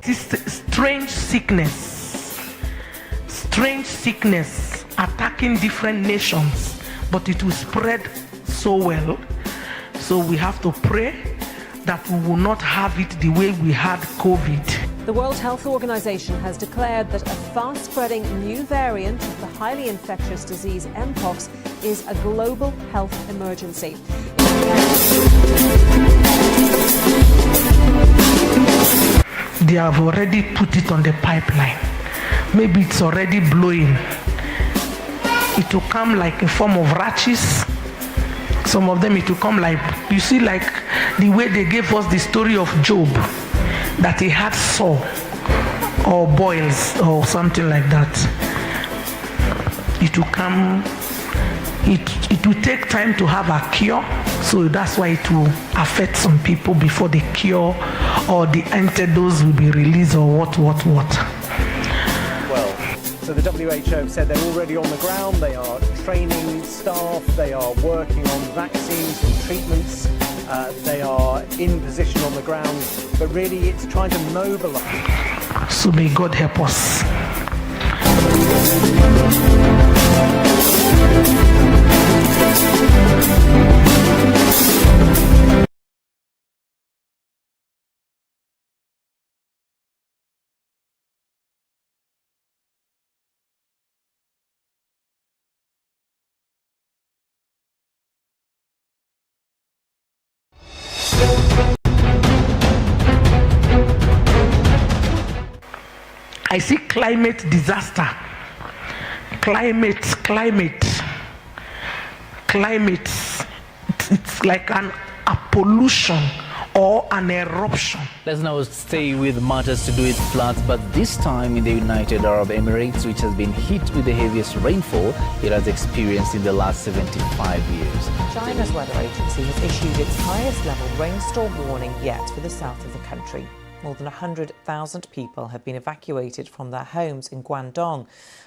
This strange sickness attacking different nations, but it will spread so well. So we have to pray that we will not have it the way we had COVID. The World Health Organization has declared that a fast-spreading new variant of the highly infectious disease Mpox is a global health emergency. They have already put it on the pipeline. Maybe it's already blowing. It will come like a form of rashes. Some of them it will come like, you see, like the way they gave us the story of Job, that he had sore or boils or something like that. It will come, it will take time to have a cure, so that's why it will affect some people before the cure or the antidotes will be released or what. Well, so the WHO said they're already on the ground, they are training staff, they are working on vaccines and treatments, they are in position on the ground, but really it's trying to mobilize. So may God help us. I see climate disaster. Climate. It's like a pollution or an eruption. Let's now stay with matters to do with floods, but this time in the United Arab Emirates, which has been hit with the heaviest rainfall it has experienced in the last 75 years. China's weather agency has issued its highest level rainstorm warning yet for the south of the country. More than 100,000 people have been evacuated from their homes in Guangdong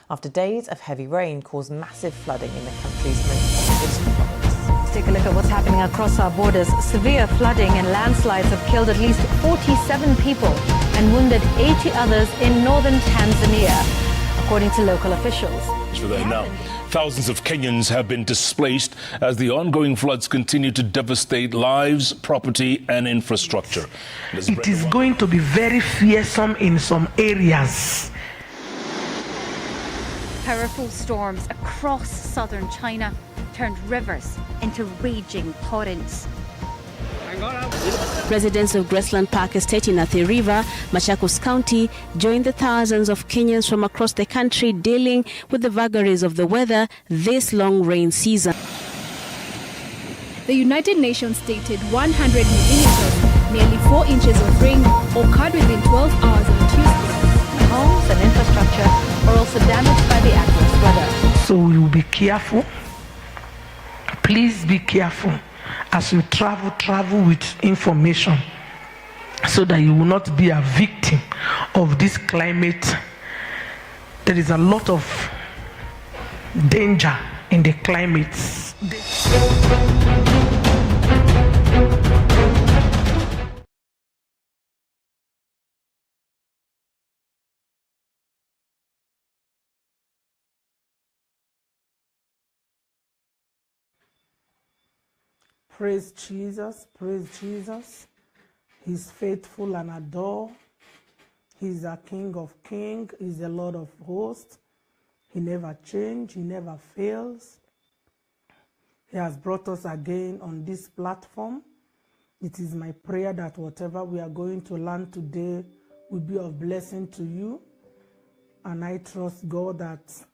after days of heavy rain caused massive flooding in the country's most populous province. Let's take a look at what's happening across our borders. Severe flooding and landslides have killed at least 47 people and wounded 80 others in northern Tanzania, according to local officials. Now, thousands of Kenyans have been displaced as the ongoing floods continue to devastate lives, property and infrastructure. It is going to be very fearsome in some areas. Powerful storms across southern China turned rivers into raging torrents. Residents of Graceland Park Estate in Athi River, Machakos County, joined the thousands of Kenyans from across the country dealing with the vagaries of the weather this long rain season. The United Nations stated 100 millimeters, nearly 4 inches of rain, occurred within 12 hours on Tuesday. Homes and infrastructure are also damaged by the adverse weather. So we will be careful. Please be careful. As you travel with information so that you will not be a victim of this climate. There is a lot of danger in the climate. Praise Jesus, praise Jesus. He's faithful and adored. He's a King of kings, he's the Lord of hosts. He never changes, he never fails. He has brought us again on this platform. It is my prayer that whatever we are going to learn today will be of blessing to you. And I trust God that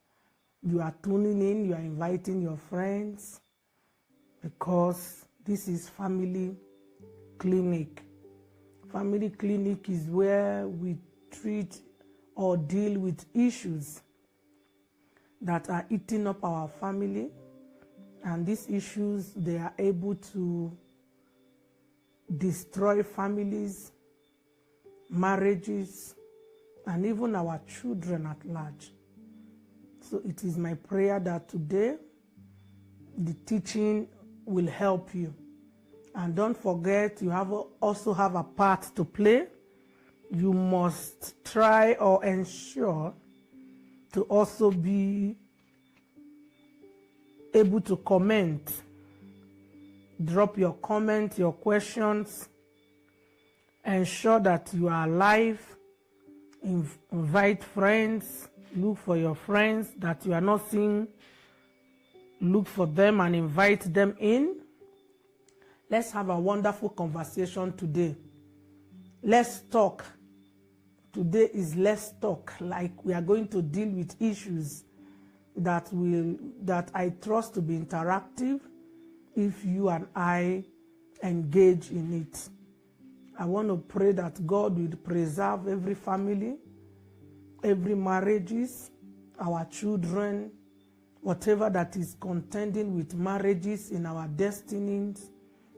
you are tuning in, you are inviting your friends, because this is Family Clinic. Family Clinic is where we treat or deal with issues that are eating up our family. And these issues, they are able to destroy families, marriages, and even our children at large. So it is my prayer that today the teaching will help you. And don't forget, you also have a part to play you must try or ensure to also be able to comment. Drop your comment, your questions. Ensure that you are live. Invite friends. Look for your friends that you are not seeing. Look for them and invite them in. Let's have a wonderful conversation today. Let's talk. Today is let's talk. Like we are going to deal with issues that I trust to be interactive if you and I engage in it. I want to pray that God will preserve every family, every marriages, our children, whatever that is contending with marriages in our destinies,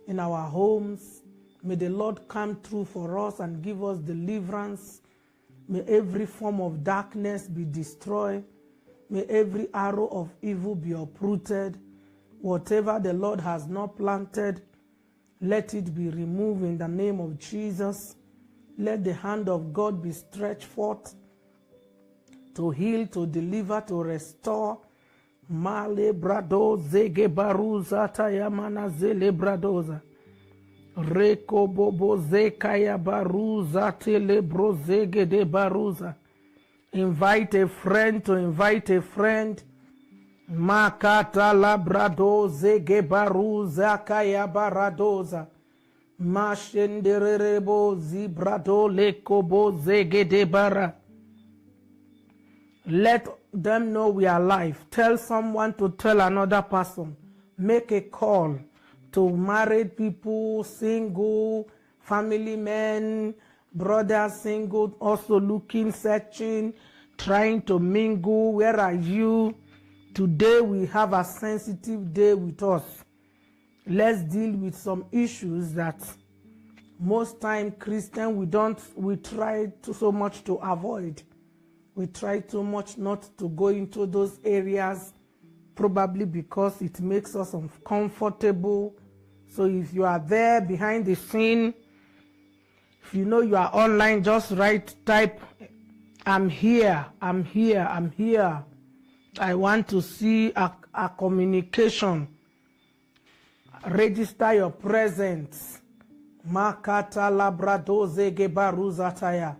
in our homes. May the Lord come through for us and give us deliverance. May every form of darkness be destroyed. May every arrow of evil be uprooted. Whatever the Lord has not planted, let it be removed in the name of Jesus. Let the hand of God be stretched forth to heal, to deliver, to restore. Male brado zege baruza tayamana zele bradoza. Reko bobo zekaya baruza telebro zege de baruza. Invite a friend to invite a friend. Makata labrado zege baruza kaya baradoza. Mashenderebo zibrado lekobo zege de bara. Let them know we are alive. Tell someone to tell another person. Make a call to married people, single, family men, brothers, single, also looking, searching, trying to mingle. Where are you? Today we have a sensitive day with us. Let's deal with some issues that most time Christian we try so much to avoid. We try too much not to go into those areas, probably because it makes us uncomfortable. So if you are there behind the scene, if you know you are online, just type, I'm here, I'm here, I'm here. I want to see a communication. Register your presence. Makata labrado zege baruzataya.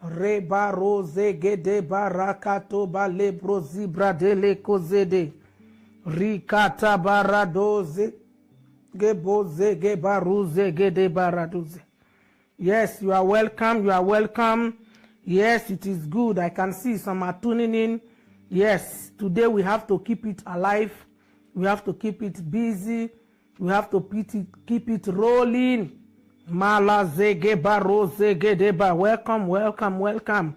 Reba rose gede barakato balebro zibra dele kozede. Rikata baradoze geboze gebaruze gede baradoze. Yes, you are welcome. You are welcome. Yes, it is good. I can see some are tuning in. Yes, today we have to keep it alive. We have to keep it busy. We have to keep it rolling. Mala zege baro zege deba. Welcome, welcome, welcome.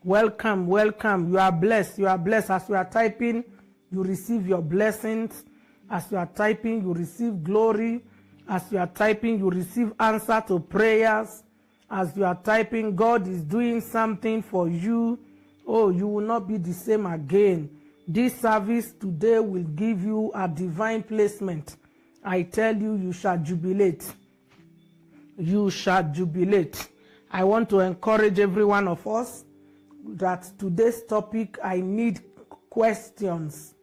Welcome, welcome. You are blessed. You are blessed. As you are typing, you receive your blessings. As you are typing, you receive glory. As you are typing, you receive answer to prayers. As you are typing, God is doing something for you. Oh, you will not be the same again. This service today will give you a divine placement. I tell you, you shall jubilate. You shall jubilate. I want to encourage every one of us that today's topic, I need questions.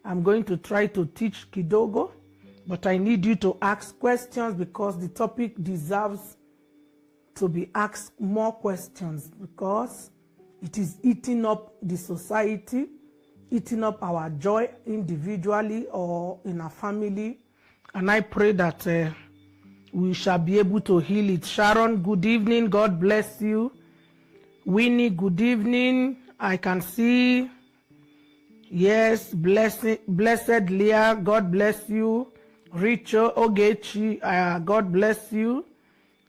I'm going to try to teach Kidogo, but I need you to ask questions because the topic deserves to be asked more questions because it is eating up the society, eating up our joy individually or in a family. And I pray that we shall be able to heal it. Sharon, good evening. God bless you. Winnie, good evening. I can see. Yes, blessed Leah, God bless you. Richo Ogechi, God bless you.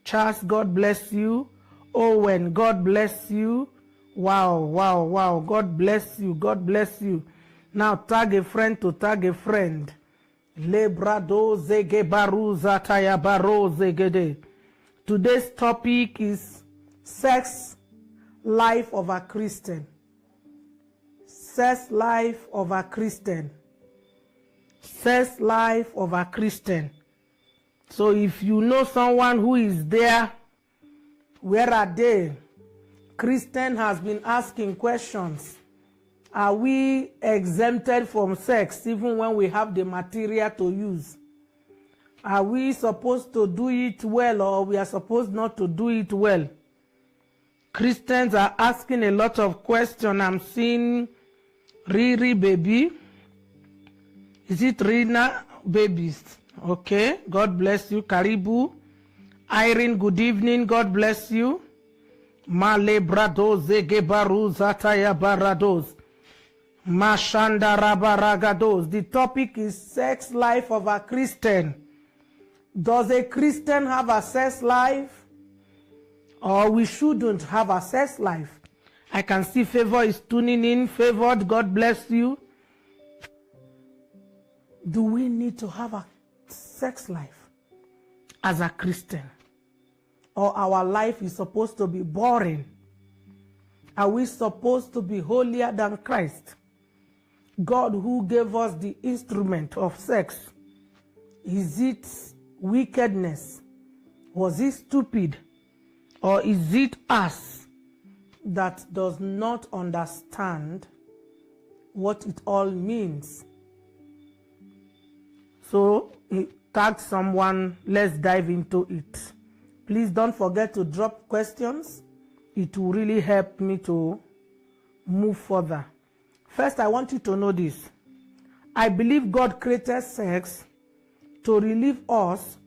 Charles, God bless you. Owen, God bless you. Wow, wow, wow. God bless you. God bless you. Now tag a friend to tag a friend. Lebrado zege baruza taya baro zegede. Today's topic is sex life of a Christian. Sex life of a Christian. Sex life of a Christian. So if you know someone who is there, where are they? Christian has been asking questions. Are we exempted from sex even when we have the material to use? Are we supposed to do it well, or we are supposed not to do it well? Christians are asking a lot of questions. I'm seeing Riri baby. Is it Rina babies? Okay, God bless you. Karibu. Irene, good evening. God bless you. Male brados zegebaru zataya barados. Mashanda rabaragados. The topic is sex life of a Christian. Does a Christian have a sex life? Or we shouldn't have a sex life? I can see Favor is tuning in. Favored, God bless you. Do we need to have a sex life as a Christian? Or our life is supposed to be boring? Are we supposed to be holier than Christ? God who gave us the instrument of sex, is it wickedness? Was it stupid? Or is it us that does not understand what it all means? So, tag someone, let's dive into it. Please don't forget to drop questions. It will really help me to move further. First, I want you to know this. I believe God created sex to relieve us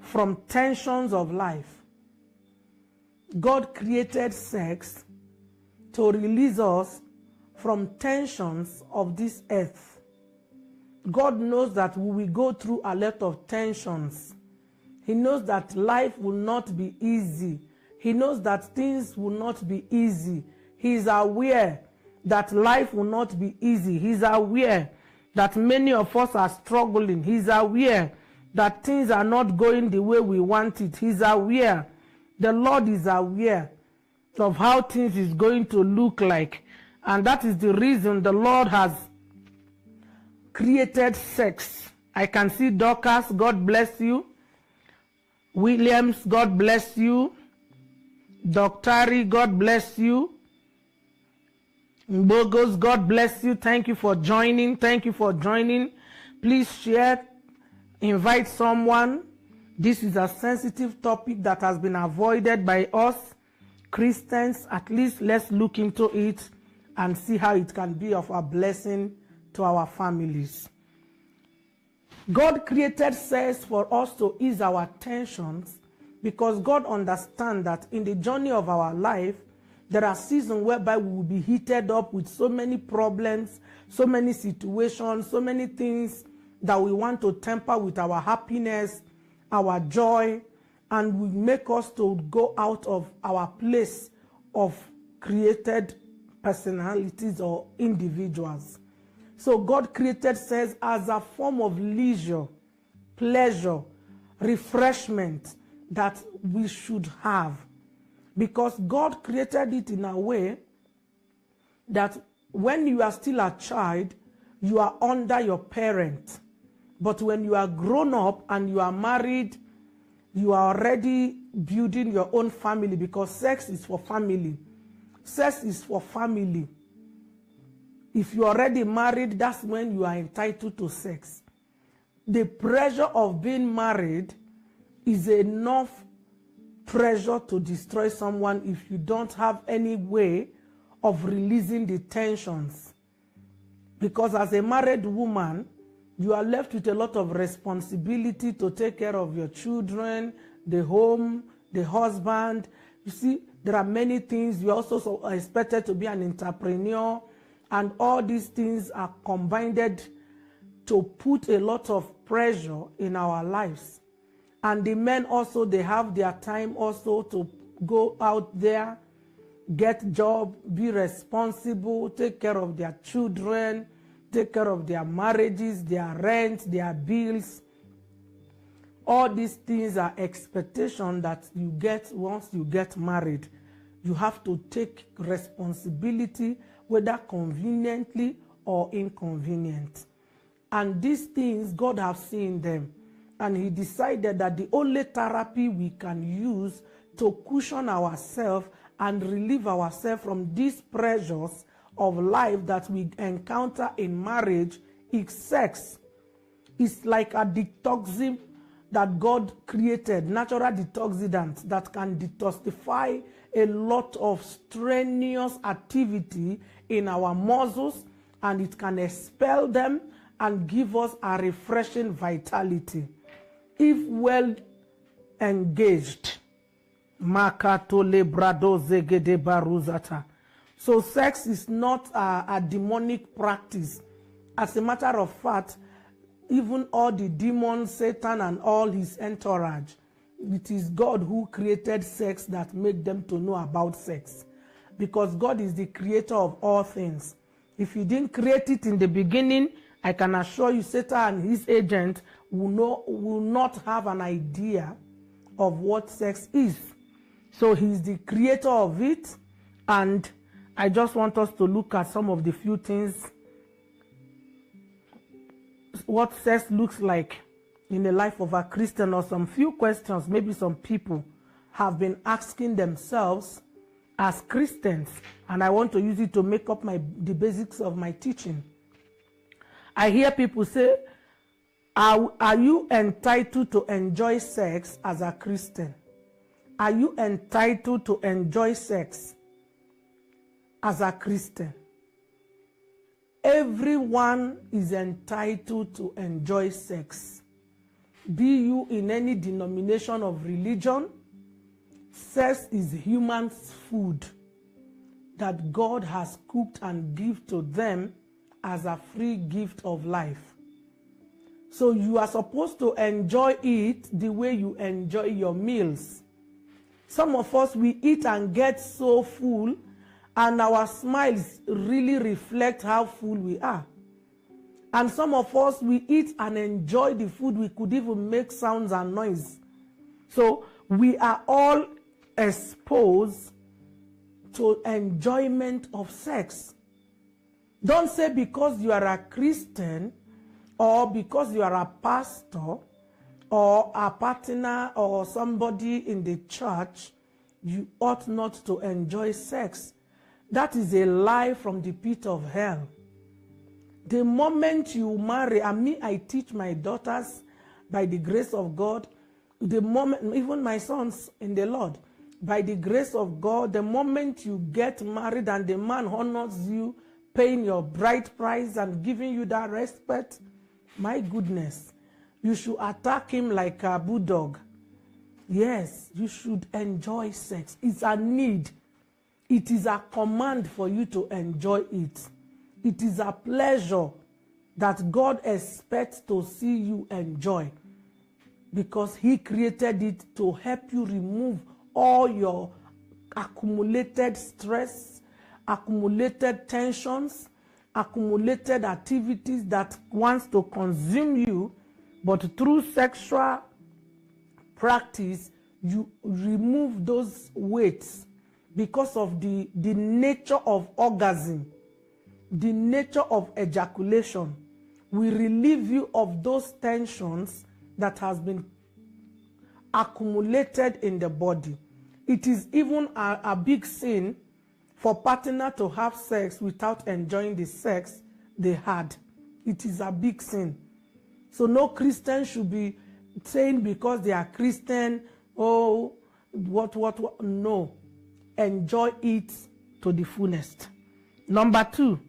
from tensions of life. God created sex to release us from tensions of this earth. God knows that we will go through a lot of tensions. He knows that life will not be easy. He knows that things will not be easy. He is aware that life will not be easy. He's aware that many of us are struggling. He's aware that things are not going the way we want it. He's aware. The Lord is aware of how things is going to look like. And that is the reason the Lord has created sex. I can see Dorcas, God bless you. Williams, God bless you. Doctari, God bless you. Mbogos, God bless you. Thank you for joining. Thank you for joining. Please share. Invite someone. This is a sensitive topic that has been avoided by us Christians. At least let's look into it and see how it can be of a blessing to our families. God created sex for us to ease our tensions, because God understands that in the journey of our life, there are seasons whereby we will be heated up with so many problems, so many situations, so many things that we want to temper with our happiness, our joy, and will make us to go out of our place of created personalities or individuals. So God created sex as a form of leisure, pleasure, refreshment that we should have. Because God created it in a way that when you are still a child, you are under your parent. But when you are grown up and you are married, you are already building your own family, because sex is for family. Sex is for family. If you're already married, that's when you are entitled to sex. The pressure of being married is enough pressure to destroy someone if you don't have any way of releasing the tensions. Because as a married woman, you are left with a lot of responsibility to take care of your children, the home, the husband. You see, there are many things. You also are expected to be an entrepreneur. And all these things are combined to put a lot of pressure in our lives. And the men also, they have their time also to go out there, get job, be responsible, take care of their children, take care of their marriages, their rent, their bills. All these things are expectations that you get once you get married. You have to take responsibility, whether conveniently or inconvenient. And these things, God has seen them. And he decided that the only therapy we can use to cushion ourselves and relieve ourselves from these pressures of life that we encounter in marriage is sex. It's like a detoxing that God created, natural detoxidants that can detoxify a lot of strenuous activity in our muscles, and it can expel them and give us a refreshing vitality if well engaged. So sex is not a demonic practice. As a matter of fact, even all the demons, Satan and all his entourage, it is God who created sex that made them to know about sex. Because God is the creator of all things. If he didn't create it in the beginning, I can assure you Satan and his agent will not have an idea of what sex is. So he's the creator of it, and I just want us to look at some of the few things, what sex looks like in the life of a Christian, or some few questions maybe some people have been asking themselves as Christians, and I want to use it to make up the basics of my teaching. I hear people say, are you entitled to enjoy sex as a Christian? Are you entitled to enjoy sex as a Christian? Everyone is entitled to enjoy sex. Be you in any denomination of religion, sex is human's food that God has cooked and given to them as a free gift of life. So you are supposed to enjoy it the way you enjoy your meals. Some of us, we eat and get so full, and our smiles really reflect how full we are. And some of us, we eat and enjoy the food. We could even make sounds and noise. So we are all exposed to enjoyment of sex. Don't say because you are a Christian or because you are a pastor or a partner or somebody in the church, you ought not to enjoy sex. That is a lie from the pit of hell. The moment you marry, and me, I teach my daughters by the grace of God, the moment, even my sons in the Lord, by the grace of God, the moment you get married and the man honors you, paying your bride price and giving you that respect, my goodness, you should attack him like a bulldog. Yes, you should enjoy sex. It's a need. It is a command for you to enjoy it. It is a pleasure that God expects to see you enjoy, because he created it to help you remove all your accumulated stress, accumulated tensions, accumulated activities that wants to consume you, but through sexual practice, you remove those weights because of the nature of orgasm, the nature of ejaculation. We relieve you of those tensions that has been accumulated in the body. It is even a big sin for partner to have sex without enjoying the sex they had. It is a big sin. So no Christian should be saying because they are Christian, oh, what. No. Enjoy it to the fullest. Number two,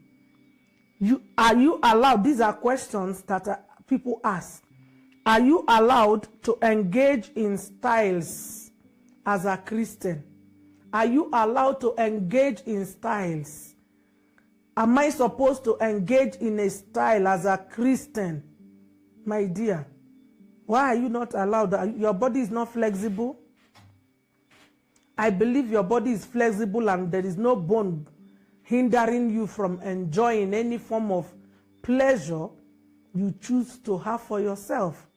are you allowed, these are questions that people ask, are you allowed to engage in styles as a Christian? Are you allowed to engage in styles? Am I supposed to engage in a style as a Christian? My dear, why are you not allowed? Your body is not flexible. I believe your body is flexible and there is no bone hindering you from enjoying any form of pleasure you choose to have for yourself.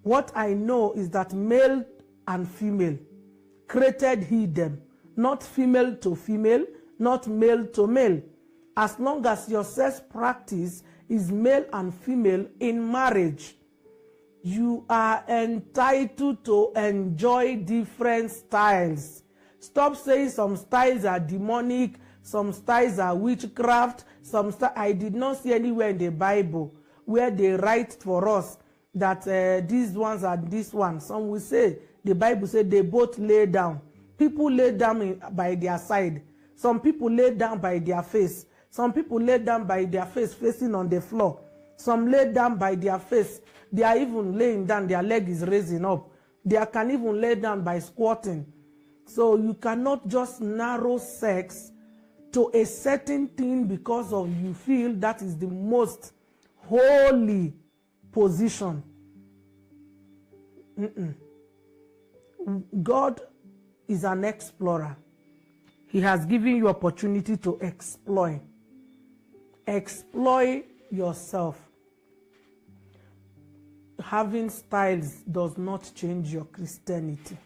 What I know is that male and female created he them, not female to female, not male to male. As long as your sex practice is male and female in marriage, you are entitled to enjoy different styles. Stop saying some styles are demonic, some styles are witchcraft, I did not see anywhere in the Bible where they write for us that these ones are this one. Some will say, the Bible said they both lay down. People lay down by their side. Some people lay down by their face. Some people lay down by their face facing on the floor. Some lay down by their face. They are even laying down, their leg is raising up. They can even lay down by squatting. So you cannot just narrow sex to a certain thing because of you feel that is the most holy position. God is an explorer. He has given you opportunity to exploit. Exploit yourself. Having styles does not change your Christianity.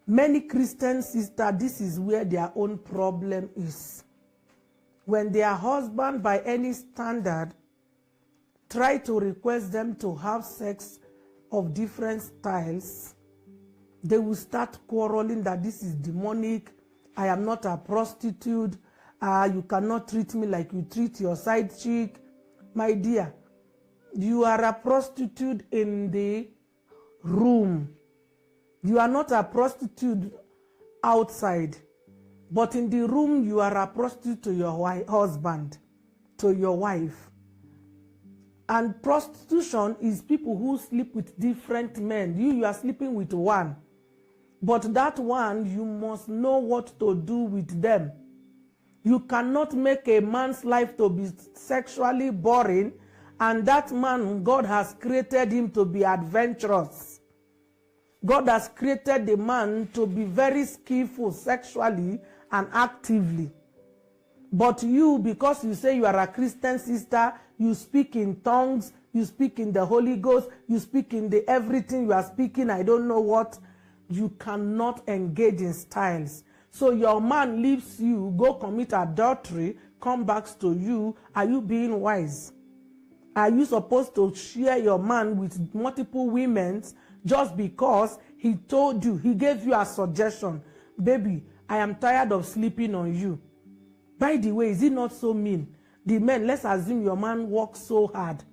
Many Christian sisters, this is where their own problem is. When their husband, by any standard, try to request them to have sex of different styles, they will start quarreling that this is demonic. I am not a prostitute. You cannot treat me like you treat your side chick. My dear, you are a prostitute in the room. You are not a prostitute outside. But in the room, you are a prostitute to your husband, to your wife. And prostitution is people who sleep with different men. You are sleeping with one. But that one, you must know what to do with them. You cannot make a man's life to be sexually boring, and that man, God has created him to be adventurous. God has created the man to be very skillful sexually and actively. But you, because you say you are a Christian sister, you speak in tongues, you speak in the Holy Ghost, you speak in the everything you are speaking, I don't know what, you cannot engage in styles. So your man leaves you, go commit adultery, come back to you. Are you being wise? Are you supposed to share your man with multiple women just because he told you, he gave you a suggestion? Baby, I am tired of sleeping on you. By the way, is it not so mean? The men, let's assume your man works so hard.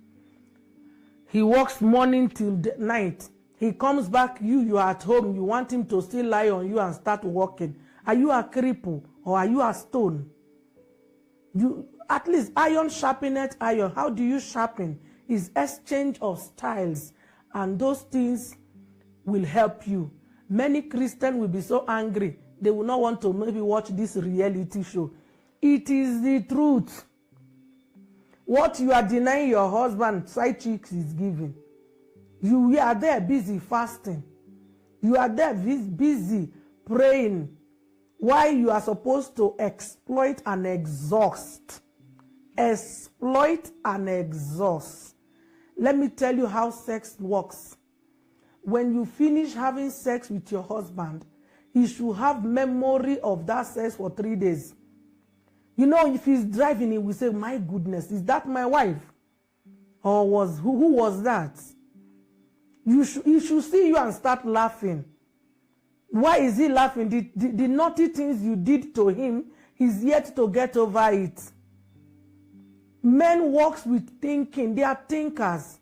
He works morning till night. He comes back, you are at home, you want him to still lie on you and start walking. Are you a cripple or are you a stone? You, at least iron sharpeneth iron. How do you sharpen? It's exchange of styles, and those things will help you. Many Christians will be so angry, they will not want to maybe watch this reality show. It is the truth. What you are denying your husband, side chicks is giving. You are there busy fasting. You are there busy praying. Why you are supposed to exploit and exhaust. Exploit and exhaust. Let me tell you how sex works. When you finish having sex with your husband, he should have memory of that sex for 3 days. You know, if he's driving, he will say, my goodness, is that my wife? Or who was that? He should see you and start laughing. Why is he laughing? The naughty things you did to him, he's yet to get over it. Men walk with thinking. They are thinkers.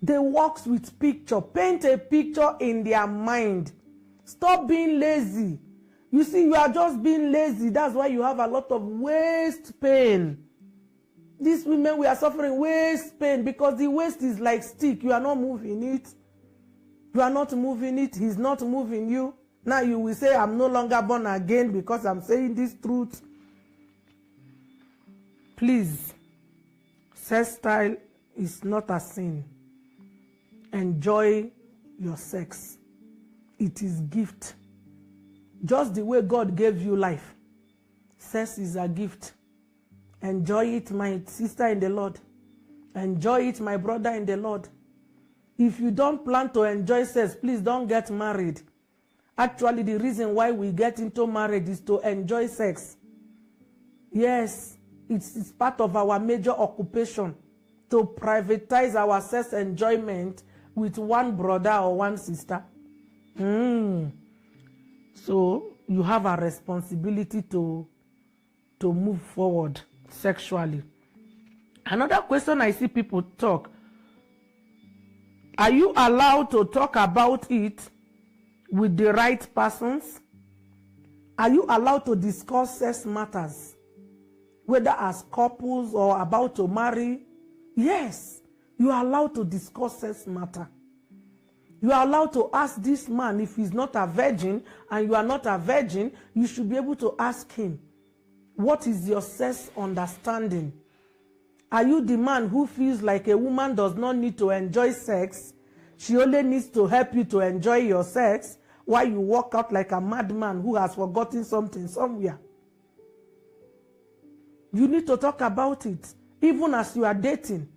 They walk with picture. Paint a picture in their mind. Stop being lazy. You see, you are just being lazy. That's why you have a lot of waist pain. These women, we are suffering waist pain because the waist is like stick. You are not moving it. You are not moving it. He's not moving you. Now you will say, I'm no longer born again because I'm saying this truth. Please, sex style is not a sin. Enjoy your sex. It is gift. Just the way God gave you life. Sex is a gift. Enjoy it, my sister in the Lord. Enjoy it, my brother in the Lord. If you don't plan to enjoy sex, please don't get married. Actually, the reason why we get into marriage is to enjoy sex. Yes, it's part of our major occupation to privatize our sex enjoyment with one brother or one sister. So you have a responsibility to move forward sexually. Another question I see people talk, are you allowed to talk about it with the right persons? Are you allowed to discuss sex matters, whether as couples or about to marry? Yes, you are allowed to discuss sex matter. You are allowed to ask this man if he's not a virgin and you are not a virgin, you should be able to ask him, what is your sex understanding? Are you the man who feels like a woman does not need to enjoy sex? She only needs to help you to enjoy your sex while you walk out like a madman who has forgotten something somewhere. You need to talk about it, even as you are dating.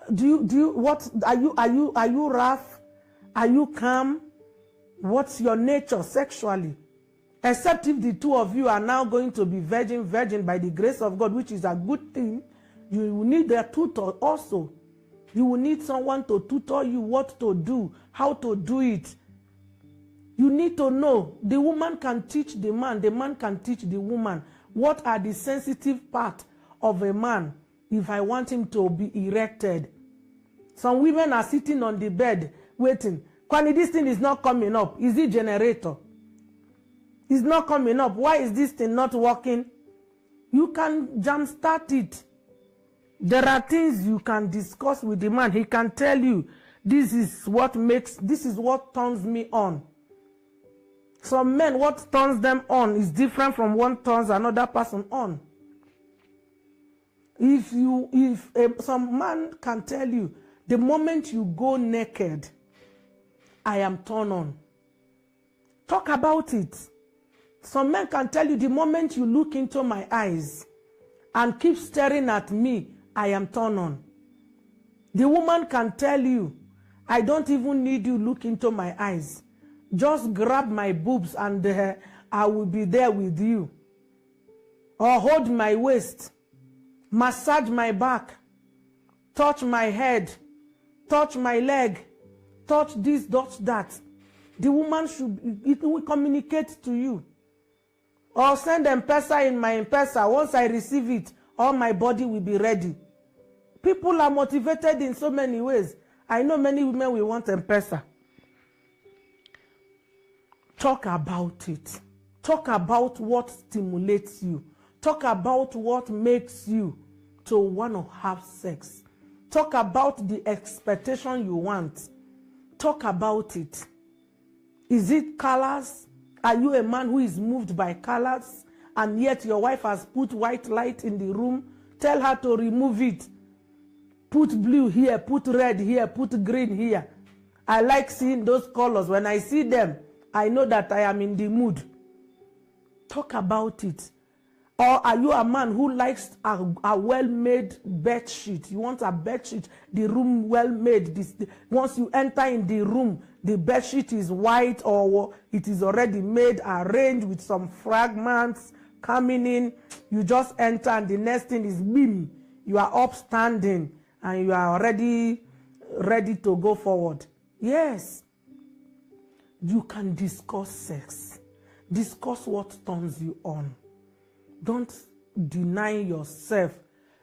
What are you rough? Are you calm? What's your nature sexually? Except if the two of you are now going to be virgin by the grace of God, which is a good thing, you will need a tutor also. You will need someone to tutor you what to do, how to do it. You need to know. The woman can teach the man can teach the woman. What are the sensitive parts of a man if I want him to be erected? Some women are sitting on the bed waiting. Kwani, this thing is not coming up. Is it generator? It's not coming up. Why is this thing not working? You can jumpstart it. There are things you can discuss with the man. He can tell you, this is what turns me on. Some men, what turns them on is different from what turns another person on. Some man can tell you, the moment you go naked, I am turned on. Talk about it. Some men can tell you, the moment you look into my eyes and keep staring at me, I am turned on. The woman can tell you, I don't even need you look into my eyes. Just grab my boobs and I will be there with you. Or hold my waist, massage my back, touch my head, touch my leg, touch this, touch that. The woman it will communicate to you. Or send M-Pesa in my M-Pesa. Once I receive it, all my body will be ready. People are motivated in so many ways. I know many women will want M-Pesa. Talk about it. Talk about what stimulates you. Talk about what makes you to want to have sex. Talk about the expectation you want. Talk about it. Is it colors? Are you a man who is moved by colors and yet your wife has put white light in the room? Tell her to remove it. Put blue here, put red here, put green here. I like seeing those colors. When I see them, I know that I am in the mood. Talk about it. Or are you a man who likes a well-made bed sheet? You want a bed sheet, the room well-made. Once you enter in the room, the bed sheet is white or it is already made, arranged with some fragments coming in. You just enter and the next thing is beam. You are upstanding and you are already ready to go forward. Yes. You can discuss sex. Discuss what turns you on. Don't deny yourself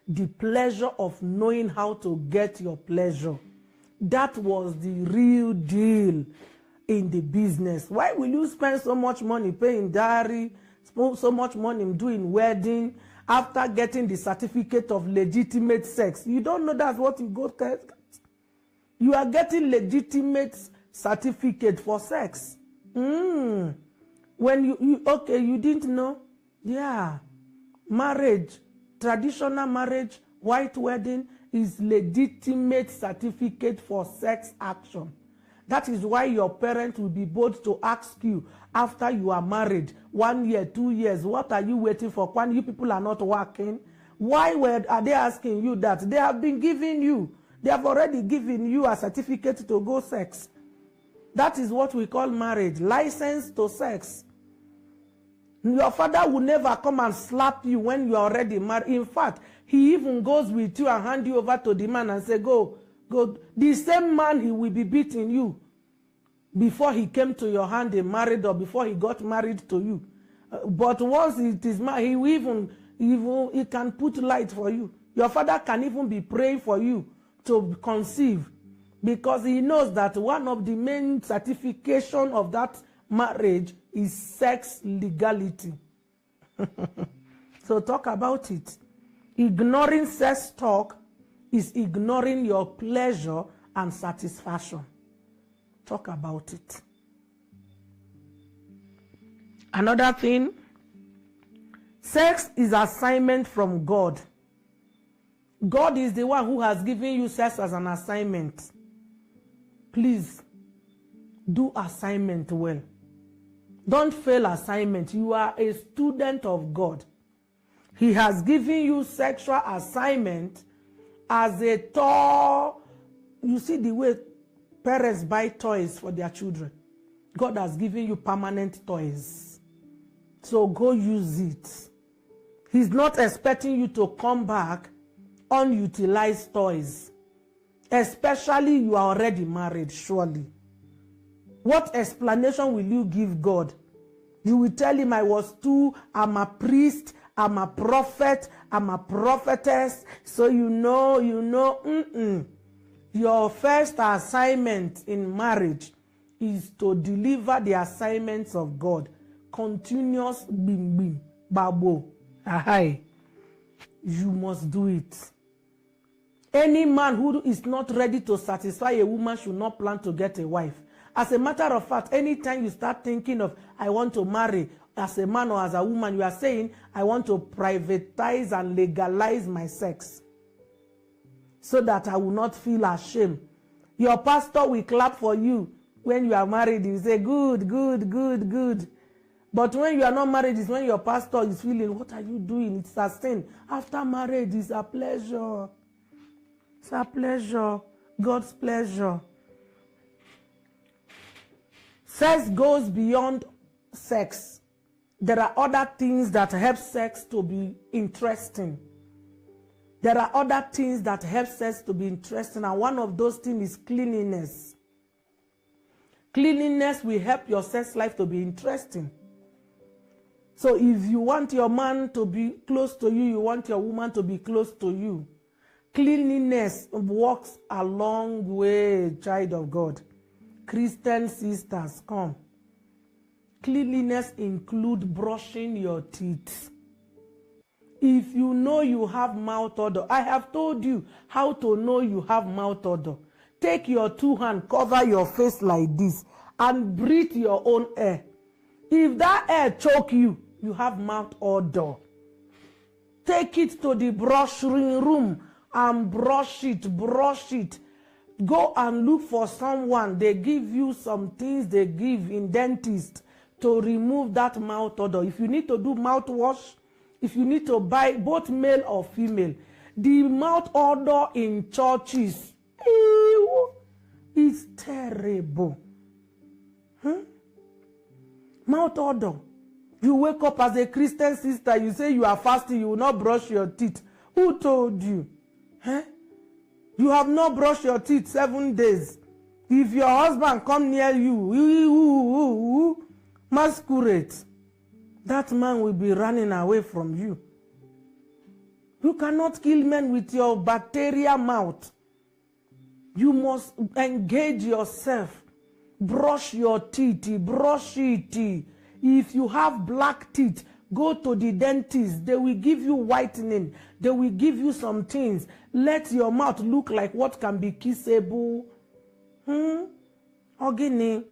the pleasure of knowing how to get your pleasure. That was the real deal in the business. Why will you spend so much money paying dowry, so much money doing wedding, after getting the certificate of legitimate sex? You don't know that's what you got. You are getting legitimate certificate for sex. When you didn't know? Yeah. Marriage, traditional marriage, white wedding is legitimate certificate for sex action. That is why your parents will be bold to ask you after you are married, 1 year, 2 years, what are you waiting for? When you people are not working, why are they asking you that? They have been giving you, they have already given you a certificate to go sex. That is what we call marriage, license to sex. Your father will never come and slap you when you are already married. In fact, he even goes with you and hand you over to the man and say, go. The same man, he will be beating you. before he came to your hand, he married, or before he got married to you. But once it is married, he can put light for you. Your father can even be praying for you to conceive, because he knows that one of the main certification of that marriage is sex legality. So talk about it. Ignoring sex talk is ignoring your pleasure and satisfaction. Talk about it. Another thing, sex is assignment from God. God is the one who has given you sex as an assignment. Please, do assignment well. Don't fail assignment. You are a student of God. He has given you sexual assignment as a toy. You see the way parents buy toys for their children. God has given you permanent toys. So go use it. He's not expecting you to come back unutilized toys. Especially you are already married, surely. What explanation will you give God? You will tell him, I was too, I'm a priest, I'm a prophet, I'm a prophetess. So you know. Your first assignment in marriage is to deliver the assignments of God. Continuous bim bim, babo, ahai. You must do it. Any man who is not ready to satisfy a woman should not plan to get a wife. As a matter of fact, anytime you start thinking of, I want to marry as a man or as a woman, you are saying, I want to privatize and legalize my sex so that I will not feel ashamed. Your pastor will clap for you when you are married. You say, good, good, good, good. But when you are not married, it's when your pastor is feeling, what are you doing? It's a sin. After marriage, it's a pleasure. It's a pleasure. God's pleasure. Sex goes beyond sex. There are other things that help sex to be interesting. There are other things that help sex to be interesting, and one of those things is cleanliness. Cleanliness will help your sex life to be interesting. So if you want your man to be close to you, you want your woman to be close to you, cleanliness walks a long way, child of God. Christian sisters, come. Cleanliness includes brushing your teeth. If you know you have mouth odor, I have told you how to know you have mouth odor. Take your two hands, cover your face like this, and breathe your own air. If that air choke you, you have mouth odor. Take it to the brushing room and brush it, brush it. Go and look for someone. They give you some things they give in dentist to remove that mouth odor. If you need to do mouthwash, if you need to buy both male or female, the mouth odor in churches, it's terrible. Mouth odor. You wake up as a Christian sister, you say you are fasting, you will not brush your teeth. Who told you? You have not brushed your teeth 7 days. If your husband come near you, masquerade, that man will be running away from you. You cannot kill men with your bacteria mouth. You must engage yourself. Brush your teeth, brush it. If you have black teeth, go to the dentist. They will give you whitening. They will give you some things. Let your mouth look like what can be kissable. Ogini,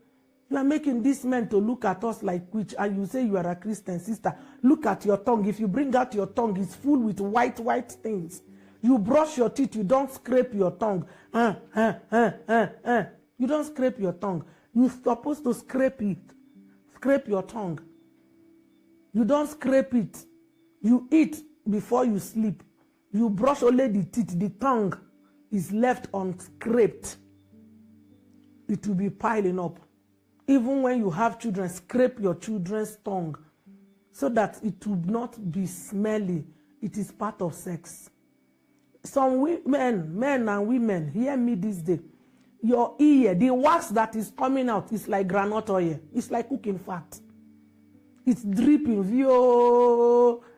you are making this man to look at us like witch, and you say you are a Christian sister. Look at your tongue. If you bring out your tongue, it's full with white things. You brush your teeth, you don't scrape your tongue. You don't scrape your tongue. You're supposed to scrape it. Scrape your tongue. You don't scrape it. You eat before you sleep. You brush only the teeth. The tongue is left unscraped. It will be piling up. Even when you have children, scrape your children's tongue so that it will not be smelly. It is part of sex. Some men and women, hear me this day. Your ear, the wax that is coming out is like groundnut oil. It's like cooking fat. It's dripping.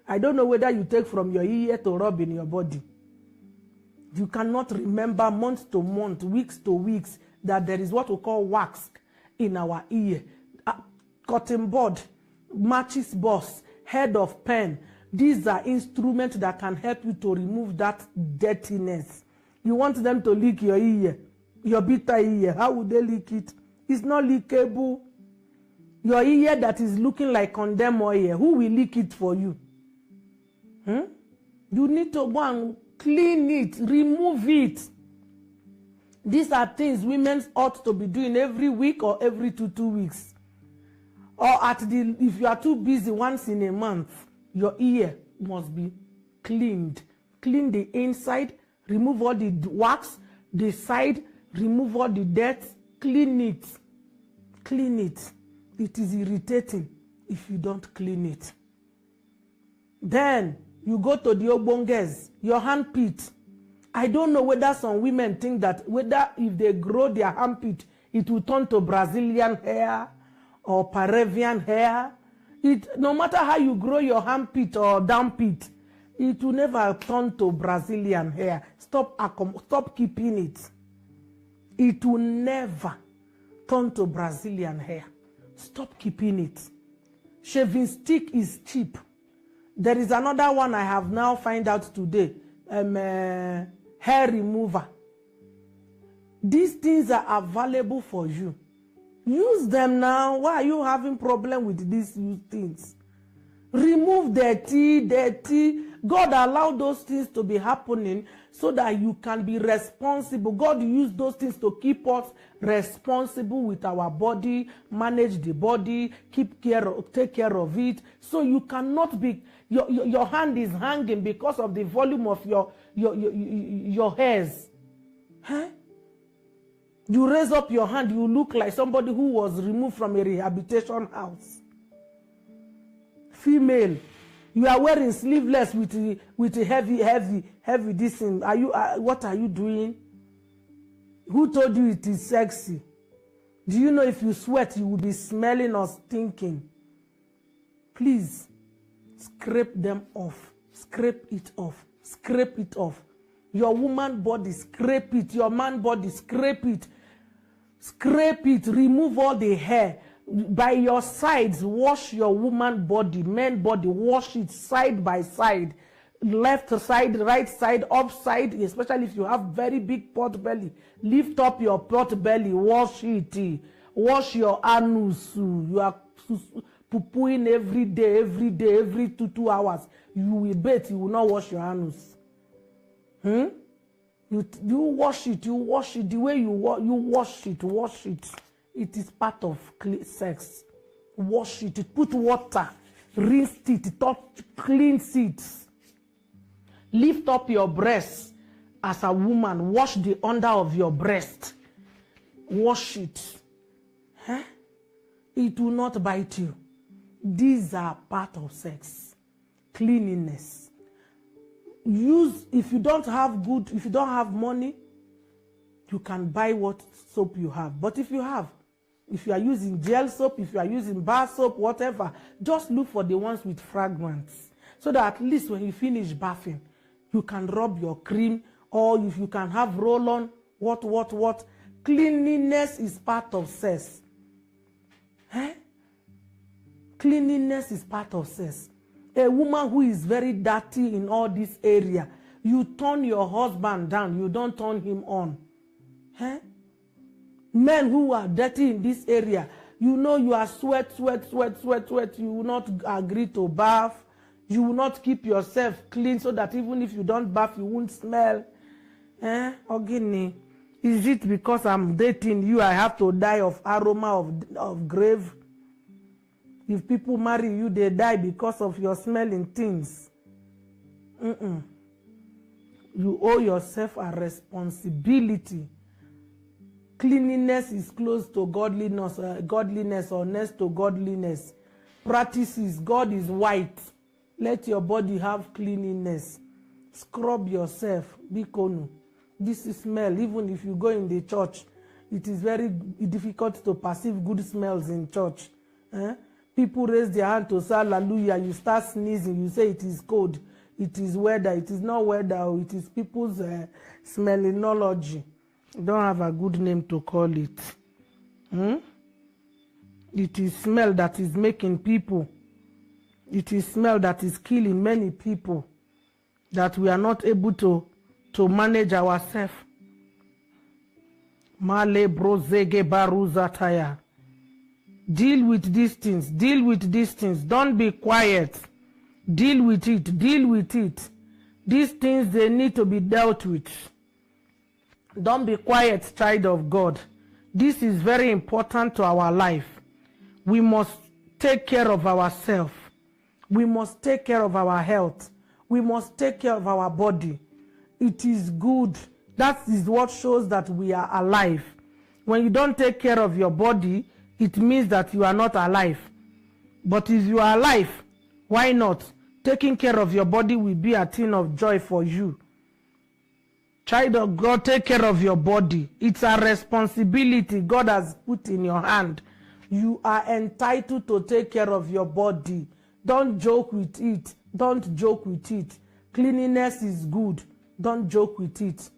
I don't know whether you take from your ear to rub in your body. You cannot remember month to month, weeks to weeks, that there is what we call wax in our ear. Cotton bud, matches box, head of pen. These are instruments that can help you to remove that dirtiness. You want them to lick your ear, your bitter ear. How would they lick it? It's not lickable. Your ear that is looking like condemned oil, who will lick it for you? You need to go and clean it, remove it. These are things women ought to be doing every week or every two weeks. Or if you are too busy, once in a month, your ear must be cleaned. Clean the inside, remove all the wax, the side, remove all the dirt, clean it. Clean it. It is irritating if you don't clean it. Then you go to the ogbonges, your handpit. I don't know whether some women think that whether if they grow their handpit, it will turn to Brazilian hair or Peruvian hair. No matter how you grow your handpit or downpit, it will never turn to Brazilian hair. Stop keeping it. It will never turn to Brazilian hair. Stop keeping it. Shaving stick is cheap. There is another one I have now found out today. Hair remover. These things are available for you. Use them now. Why are you having problem with these things? Remove dirty. God allowed those things to be happening so that you can be responsible. God used those things to keep us responsible with our body, manage the body, take care of it. So you cannot be, your hand is hanging because of the volume of your hairs. Huh? You raise up your hand, you look like somebody who was removed from a rehabilitation house. Female, you are wearing sleeveless with a heavy this thing. What are you doing? Who told you it is sexy? Do you know if you sweat, you will be smelling or stinking? Please, scrape them off. Scrape it off. Scrape it off. Your woman body, scrape it. Your man body, scrape it. Scrape it. Remove all the hair. By your sides, wash your woman body, man body, wash it side by side. Left side, right side, up side, especially if you have very big pot belly. Lift up your pot belly, wash it. Wash your anus. You are poo-pooing every day, every 2 hours. You will bathe, you will not wash your anus. You wash it the way you wash it. It is part of sex. Wash it, put water, rinse it, cleanse it. Lift up your breast as a woman. Wash the under of your breast. Wash it. Huh? It will not bite you. These are part of sex. Cleanliness. If you don't have money, you can buy what soap you have. But if you are using gel soap, if you are using bar soap, whatever, just look for the ones with fragrance. So that at least when you finish bathing, you can rub your cream, or if you can have roll-on, what. Cleanliness is part of sex. Cleanliness is part of sex. A woman who is very dirty in all this area, you turn your husband down, you don't turn him on. Men who are dirty in this area, you know you are sweat, you will not agree to bath, you will not keep yourself clean so that even if you don't bath, you won't smell. Ogini, is it because I'm dating you, I have to die of aroma of grave? If people marry you, they die because of your smelling things. You owe yourself a responsibility. Cleanliness is close to godliness or next to godliness. Practices, God is white. Let your body have cleanliness. Scrub yourself. Bikonu. This is smell. Even if you go in the church, it is very difficult to perceive good smells in church. People raise their hand to say hallelujah, you start sneezing, you say it is cold, it is weather. It is not weather, it is people's smellinology. Don't have a good name to call it. It is smell that is making people. It is smell that is killing many people, that we are not able to manage ourselves. Male brozege baruzataya. Deal with these things. Deal with these things. Don't be quiet. Deal with it. Deal with it. These things, they need to be dealt with. Don't be quiet, child of God. This is very important to our life. We must take care of ourselves. We must take care of our health. We must take care of our body. It is good. That is what shows that we are alive. When you don't take care of your body, it means that you are not alive. But if you are alive, why not? Taking care of your body will be a thing of joy for you. Child of God, take care of your body. It's a responsibility God has put in your hand. You are entitled to take care of your body. Don't joke with it. Don't joke with it. Cleanliness is good. Don't joke with it.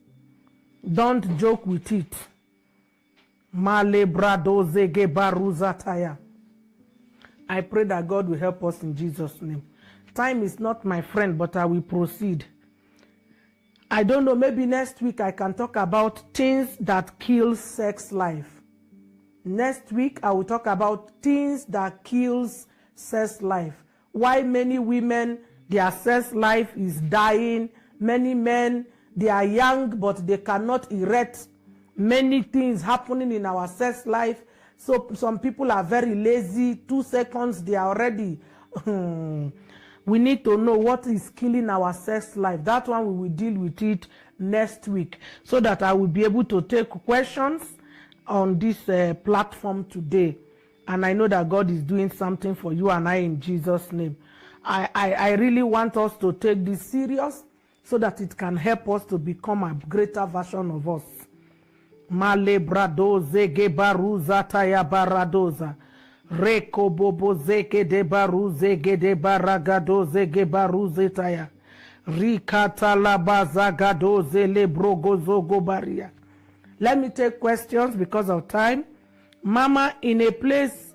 Don't joke with it. Male brado zege baruzataya. I pray that God will help us in Jesus' name. Time is not my friend, but I will proceed. I don't know, maybe next week I can talk about things that kill sex life. Next week I will talk about things that kills sex life. Why many women, their sex life is dying. Many men, they are young but they cannot erect. Many things happening in our sex life. So some people are very lazy. 2 seconds, they are already. We need to know what is killing our sex life. That one we will deal with it next week, so that I will be able to take questions on this platform today. And I know that God is doing something for you and I in Jesus' name. I really want us to take this serious, so that it can help us to become a greater version of us. Male bradoze gebaruza taya baradoza. Reko bobo zeke de baruze gede baragadoze gebaruze taya. Rikata labaza gadoze lebrogozo gobaria. Let me take questions because of time. Mama, in a place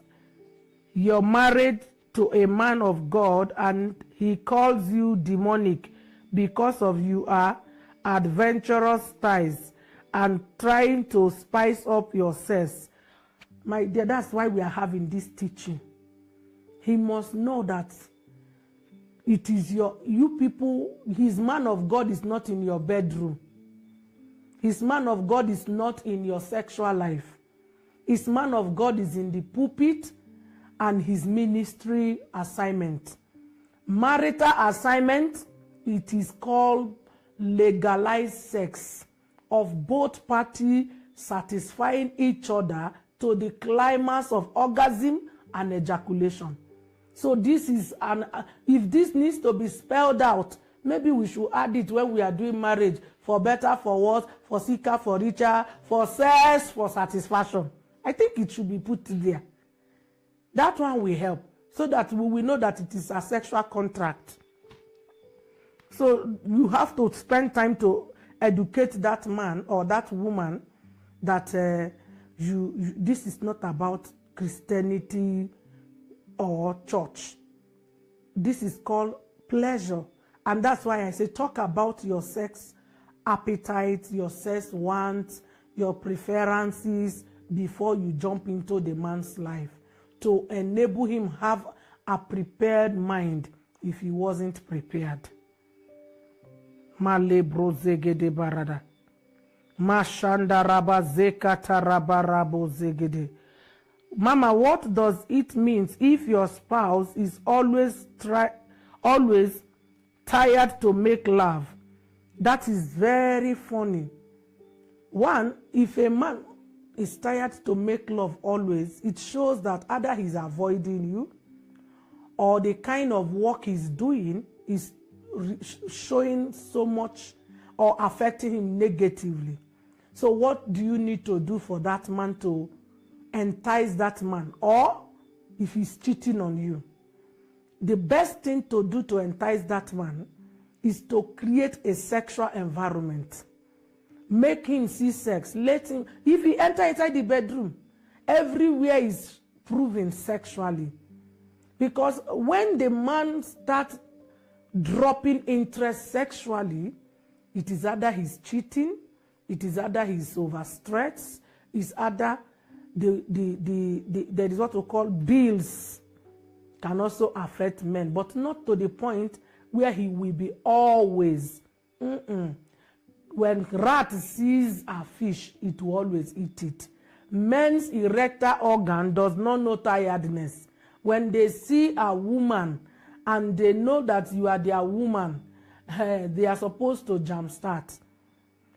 you're married to a man of God and he calls you demonic because of you are adventurous ties and trying to spice up your sex. My dear, that's why we are having this teaching. He must know that it is you people, his man of God is not in your bedroom. His man of God is not in your sexual life. His man of God is in the pulpit and his ministry assignment. Marital assignment, it is called legalized sex of both parties satisfying each other to the climax of orgasm and ejaculation. So this is if this needs to be spelled out, maybe we should add it when we are doing marriage, for better, for worse, for sicker, for richer, for sex, for satisfaction. I think it should be put there. That one will help, so that we will know that it is a sexual contract. So you have to spend time to educate that man or that woman that this is not about Christianity or church. This is called pleasure. And that's why I say talk about your sex appetite, your sex wants, your preferences before you jump into the man's life, to enable him have a prepared mind if he wasn't prepared. Male brozege de barada. Mashanda raba zekata raba rabo zegede. Mama, what does it mean if your spouse is always tired to make love? That is very funny. One, if a man is tired to make love always, it shows that either he's avoiding you or the kind of work he's doing is showing so much or affecting him negatively. So what do you need to do for that man to entice that man? Or if he's cheating on you, the best thing to do to entice that man is to create a sexual environment. Make him see sex. Let him, if he enter inside the bedroom, everywhere is proven sexually. Because when the man starts dropping interest sexually, it is either he's cheating, it is either he's overstretched, it's either there is what we call bills can also affect men, but not to the point where he will be always. When rat sees a fish, it will always eat it. Men's erectile organ does not know tiredness. When they see a woman and they know that you are their woman, they are supposed to jumpstart.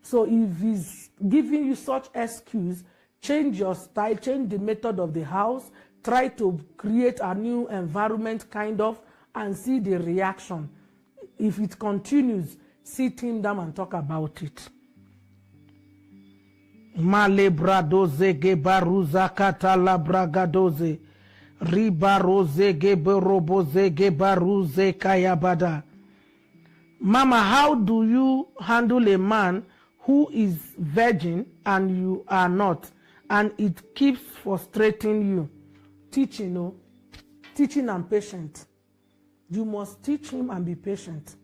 So if he's giving you such excuse, change your style, change the method of the house, try to create a new environment kind of, and see the reaction. If it continues, sit him down and talk about it. Male bradoze gebaruza katala bragadoze ribaroze geberoboze gebaruze kayabada. Mama, how do you handle a man who is virgin and you are not, and it keeps frustrating you? Teaching, teaching and patient. You must teach him and be patient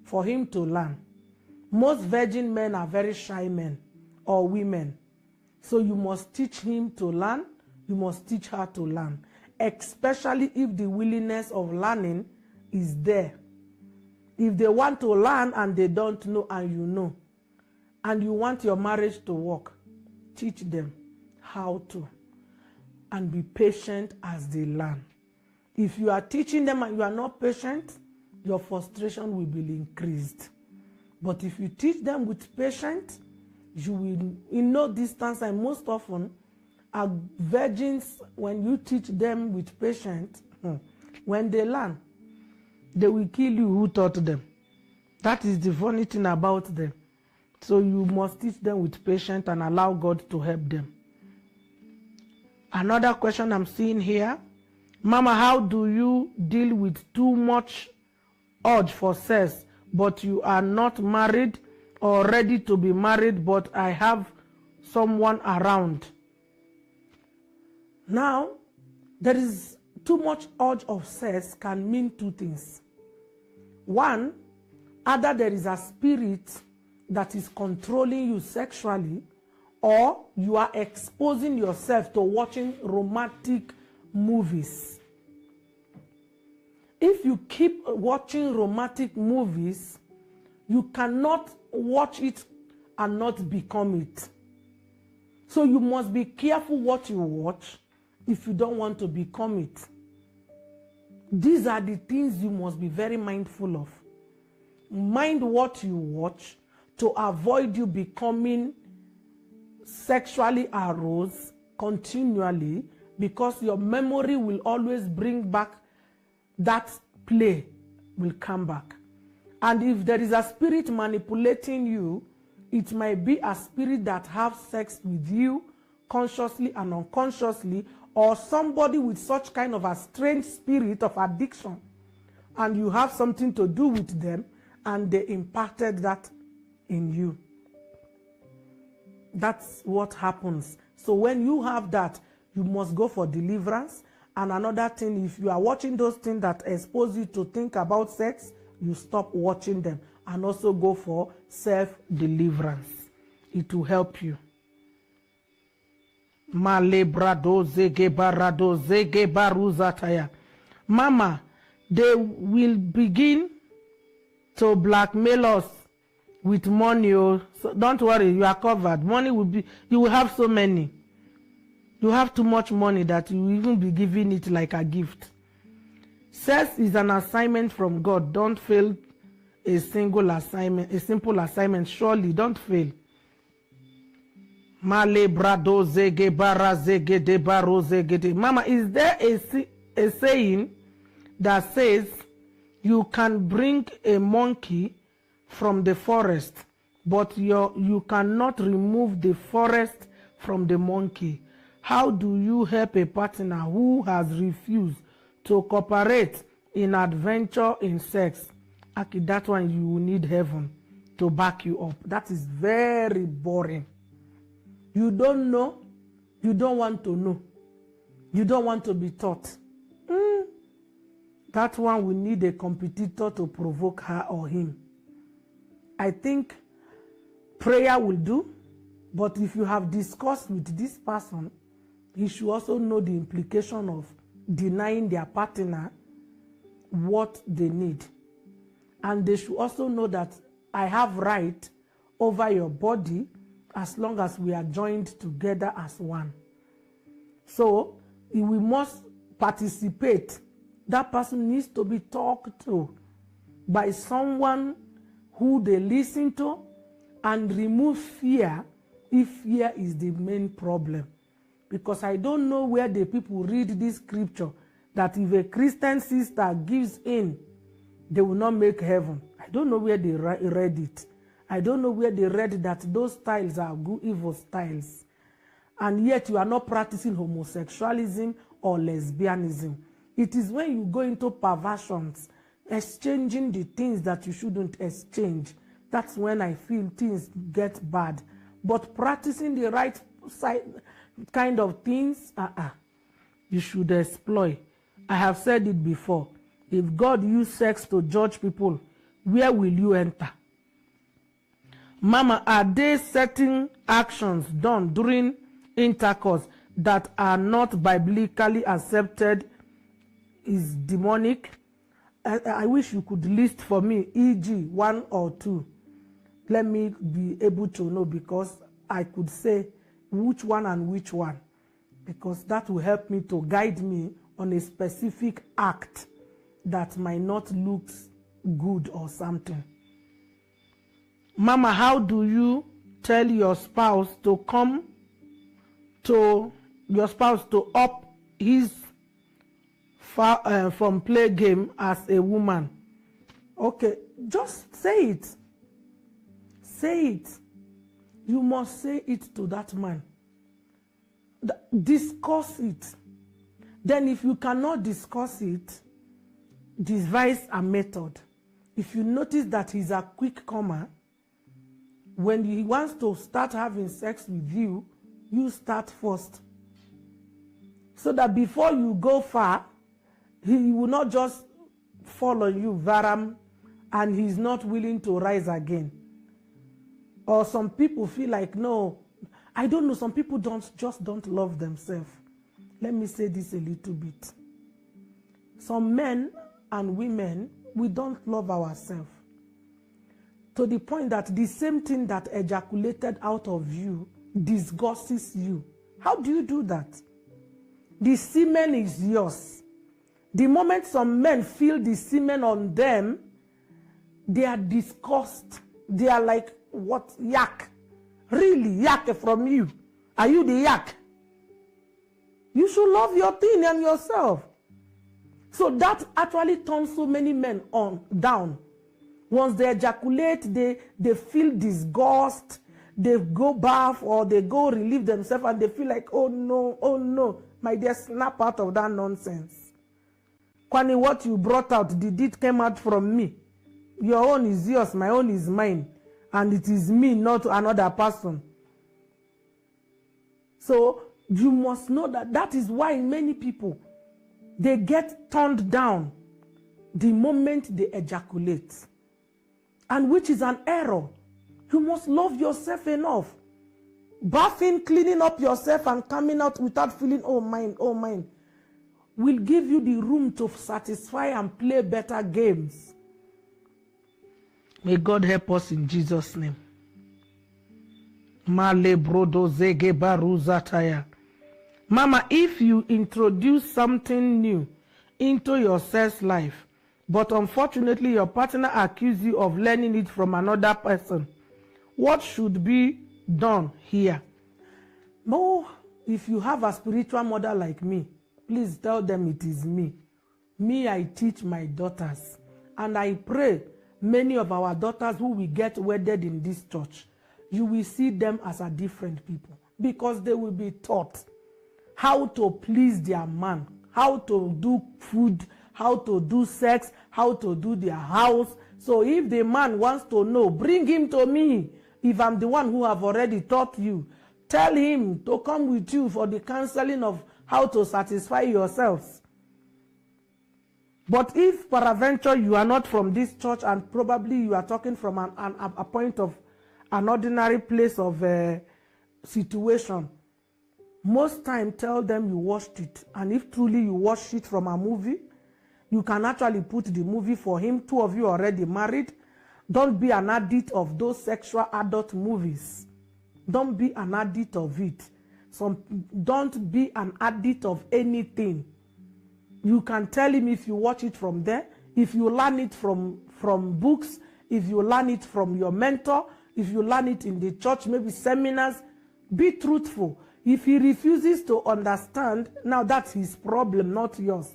for him to learn. Most virgin men are very shy men or women. So you must teach him to learn. You must teach her to learn, especially if the willingness of learning is there. If they want to learn and they don't know and you know, and you want your marriage to work, teach them how to, and be patient as they learn. If you are teaching them and you are not patient, your frustration will be increased. But if you teach them with patience, you will, in no distance, and most often, are virgins, when you teach them with patience, when they learn, they will kill you who taught them. That is the funny thing about them. So you must teach them with patience and allow God to help them. Another question I'm seeing here. Mama, how do you deal with too much urge for sex, but you are not married or ready to be married, but I have someone around? Now, there is too much urge of sex can mean two things. One, either there is a spirit that is controlling you sexually, or you are exposing yourself to watching romantic movies. If you keep watching romantic movies, you cannot watch it and not become it. So you must be careful what you watch if you don't want to become it. These are the things you must be very mindful of. Mind what you watch to avoid you becoming sexually aroused continually, because your memory will always bring back that play will come back. And if there is a spirit manipulating you, it might be a spirit that has sex with you consciously and unconsciously, or somebody with such kind of a strange spirit of addiction, and you have something to do with them and they impacted that in you. That's what happens. So when you have that, you must go for deliverance. And another thing, if you are watching those things that expose you to think about sex, you stop watching them and also go for self-deliverance. It will help you. Mama, they will begin to blackmail us with money. So don't worry, you are covered. Money will be, you will have so many. You have too much money that you will even be giving it like a gift. Sex is an assignment from God. Don't fail a single assignment, a simple assignment. Surely don't fail. Mama, is there a saying that says you can bring a monkey from the forest but you cannot remove the forest from the monkey. How do you help a partner who has refused to cooperate in adventure in sex? Okay, that one you will need heaven to back you up. That is very boring. You don't know, you don't want to know, you don't want to be taught. That one will need a competitor to provoke her or him. I think prayer will do, but if you have discussed with this person, he should also know the implication of denying their partner what they need. And they should also know that I have right over your body as long as we are joined together as one. So we must participate. That person needs to be talked to by someone who they listen to and remove fear if fear is the main problem. Because I don't know where the people read this scripture that if a Christian sister gives in, they will not make heaven. I don't know where they read it. I don't know where they read that those styles are good, evil styles. And yet you are not practicing homosexualism or lesbianism. It is when you go into perversions, exchanging the things that you shouldn't exchange. That's when I feel things get bad. But practicing the right kind of things, you should exploit. I have said it before. If God used sex to judge people, where will you enter? Mama, are there certain actions done during intercourse that are not biblically accepted, is demonic? I wish you could list for me, e.g. 1 or 2. Let me be able to know, because I could say which one and which one, because that will help me to guide me on a specific act that might not look good or something. Mama, how do you tell your spouse to come to up his from play game as a woman? Okay, just say it. Say it. You must say it to that man. Discuss it. Then if you cannot discuss it, devise a method. If you notice that he's a quick comer, when he wants to start having sex with you, you start first. So that before you go far, he will not just fall on you, varam, and he's not willing to rise again. Or some people feel like, no, I don't know, some people just don't love themselves. Let me say this a little bit. Some men and women, we don't love ourselves. To the point that the same thing that ejaculated out of you disgusts you. How do you do that? The semen is yours. The moment some men feel the semen on them, they are disgusted. They are like, what? Yak. Really? Yak from you? Are you the yak? You should love your thing and yourself. So that actually turns so many men down. Once they ejaculate, they feel disgust, they go bath or they go relieve themselves and they feel like, oh no, my dear, snap out of that nonsense. Kwani, what you brought out, did it come out from me? Your own is yours, my own is mine. And it is me, not another person. So you must know that is why many people, they get turned down the moment they ejaculate. And which is an error. You must love yourself enough. Bathing, cleaning up yourself and coming out without feeling, oh mine, will give you the room to satisfy and play better games. May God help us in Jesus' name. Male brodo zege baruzataya. Mama, if you introduce something new into your sex life, but unfortunately your partner accuses you of learning it from another person, what should be done here? No, if you have a spiritual mother like me, please tell them it is me. Me, I teach my daughters. And I pray many of our daughters who will get wedded in this church, you will see them as a different people, because they will be taught how to please their man, how to do food, how to do sex, how to do their house. So if the man wants to know, bring him to me. If I'm the one who have already taught you, tell him to come with you for the counseling of how to satisfy yourselves. But if peradventure you are not from this church and probably you are talking from a point of an ordinary place of situation, most time tell them you watched it. And if truly you watched it from a movie, you can actually put the movie for him. Two of you already married. Don't be an addict of those sexual adult movies. Don't be an addict of it. Don't be an addict of anything. You can tell him if you watch it from there, if you learn it from books, if you learn it from your mentor, if you learn it in the church, maybe seminars, be truthful. If he refuses to understand, now that's his problem, not yours.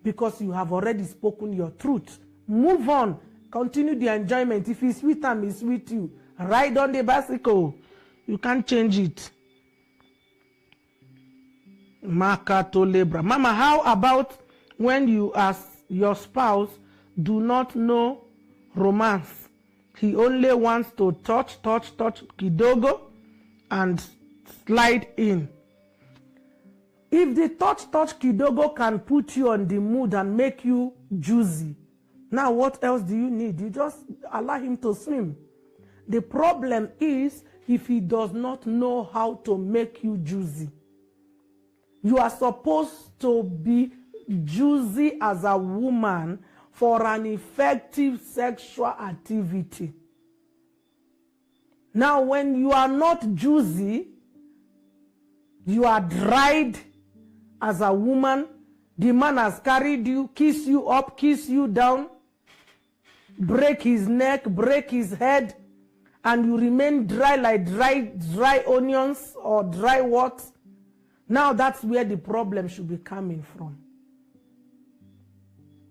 Because you have already spoken your truth. Move on. Continue the enjoyment. If he's with him, he's with you. Ride on the bicycle. You can't change it. Mama, how about when you as your spouse do not know romance? He only wants to touch kidogo and slide in. If the touch kidogo can put you on the mood and make you juicy, now what else do you need? You just allow him to swim. The problem is if he does not know how to make you juicy. You are supposed to be juicy as a woman for an effective sexual activity. Now, when you are not juicy, you are dried as a woman. The man has carried you, kiss you up, kiss you down, break his neck, break his head, and you remain dry like dry onions or dry what? Now that's where the problem should be coming from.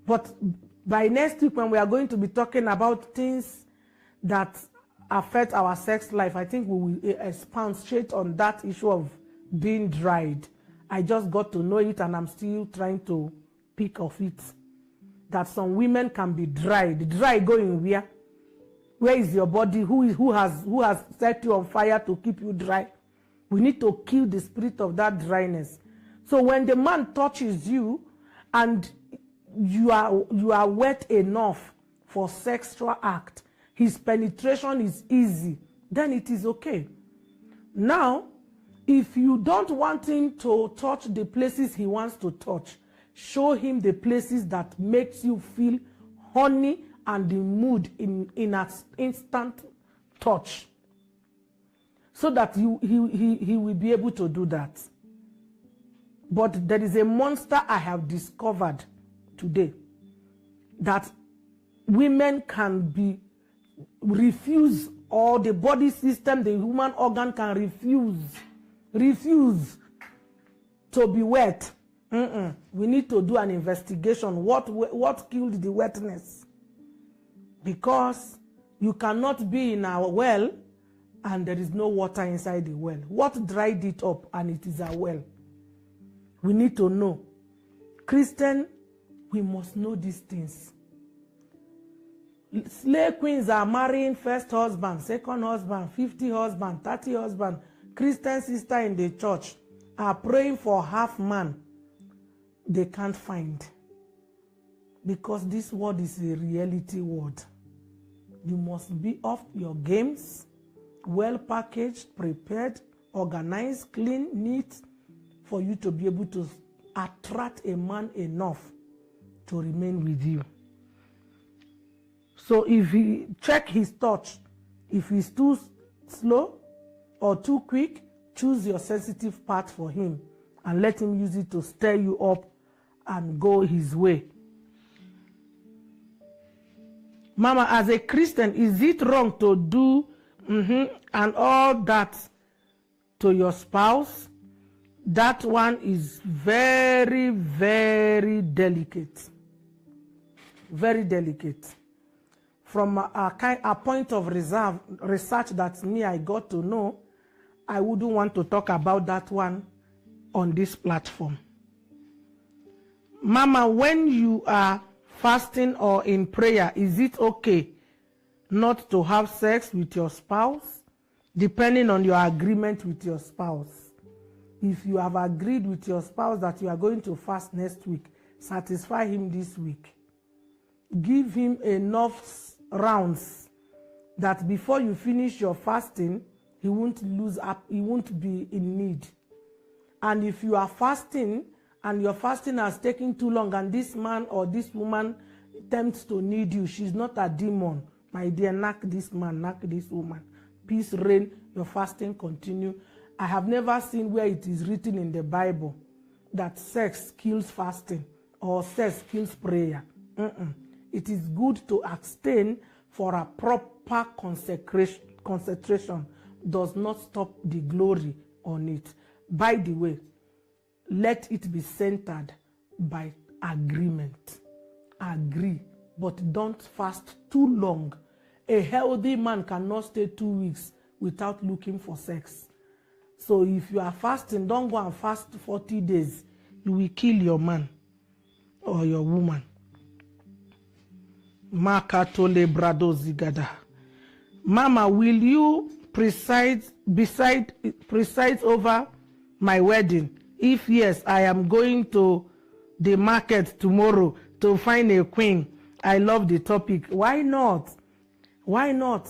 But by next week, when we are going to be talking about things that affect our sex life, I think we will expound straight on that issue of being dried. I just got to know it and I'm still trying to pick of it. That some women can be dried. Dry going where? Where is your body? Who has set you on fire to keep you dry? We need to kill the spirit of that dryness. So when the man touches you and you are wet enough for sexual act, his penetration is easy, then it is okay. Now, if you don't want him to touch the places he wants to touch, show him the places that makes you feel horny and the mood in an instant touch, so that he will be able to do that. But there is a monster I have discovered today, that women can refuse, or the body system, the human organ can refuse to be wet. We need to do an investigation. What killed the wetness? Because you cannot be in a well and there is no water inside the well. What dried it up and it is a well? We need to know. Christian, we must know these things. Slave queens are marrying first husband, second husband, 50 husband, 30 husband. Christian sister in the church are praying for half man. They can't find. Because this word is a reality word. You must be off your games, well packaged, prepared, organized, clean, neat, for you to be able to attract a man enough to remain with you. So if he check his touch, if he's too slow or too quick, choose your sensitive part for him and let him use it to stir you up and go his way. Mama, as a Christian, is it wrong to do and all that to your spouse? That one is very, very delicate. Very delicate. from a point of research that I got to know, I wouldn't want to talk about that one on this platform. Mama, when you are fasting or in prayer, is it okay not to have sex with your spouse, depending on your agreement with your spouse? If you have agreed with your spouse that you are going to fast next week, satisfy him this week. Give him enough rounds that before you finish your fasting, he won't be in need. And if you are fasting and your fasting has taken too long and this man or this woman attempts to need you, she's not a demon. My dear, knock this man, knock this woman. Peace reign, your fasting continue. I have never seen where it is written in the Bible that sex kills fasting or sex kills prayer. It is good to abstain for a proper concentration. Does not stop the glory on it. By the way, let it be centered by agreement. Agree, but don't fast too long. A healthy man cannot stay 2 weeks without looking for sex. So if you are fasting, don't go and fast 40 days. You will kill your man or your woman. Makatole brado zigada. Mama, will you preside over my wedding? If yes, I am going to the market tomorrow to find a queen. I love the topic. Why not? Why not?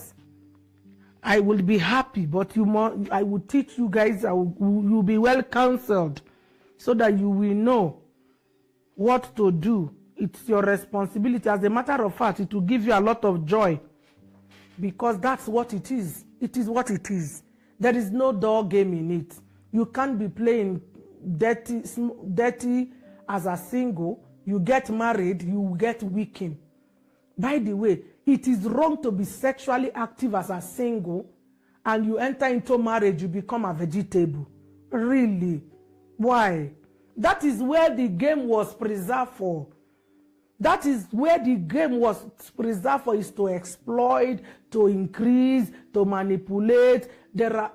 I will be happy, but I will teach you guys. You'll be well counseled so that you will know what to do. It's your responsibility. As a matter of fact, it will give you a lot of joy because that's what it is. It is what it is. There is no door game in it. You can't be playing dirty as a single. You get married, you get weakened. By the way, it is wrong to be sexually active as a single and you enter into marriage, you become a vegetable. Really? Why? That is where the game was preserved for. That is where the game was preserved for, is to exploit, to increase, to manipulate. There are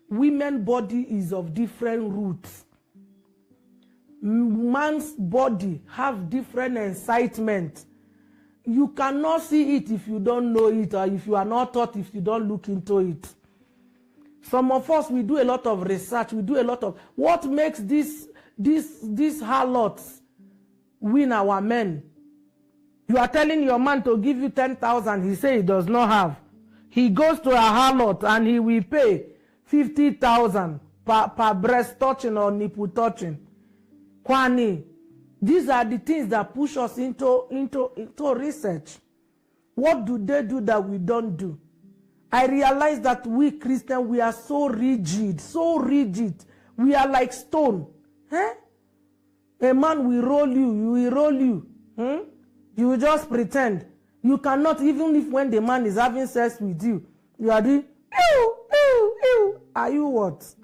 women's body is of different roots. Man's body have different incitement. You cannot see it if you don't know it, or if you are not taught, if you don't look into it. Some of us, we do a lot of research. We do a lot of what makes these harlots win our men. You are telling your man to give you 10,000. He says he does not have. He goes to a harlot and he will pay 50,000 per breast touching or nipple touching. Kwani. These are the things that push us into research. What do they do that we don't do? I realize that we Christians, we are so rigid, so rigid. We are like stone. A man will roll you, you will roll you. You will just pretend. You cannot, even if when the man is having sex with you, you are doing, ew, ew, ew. Are you what?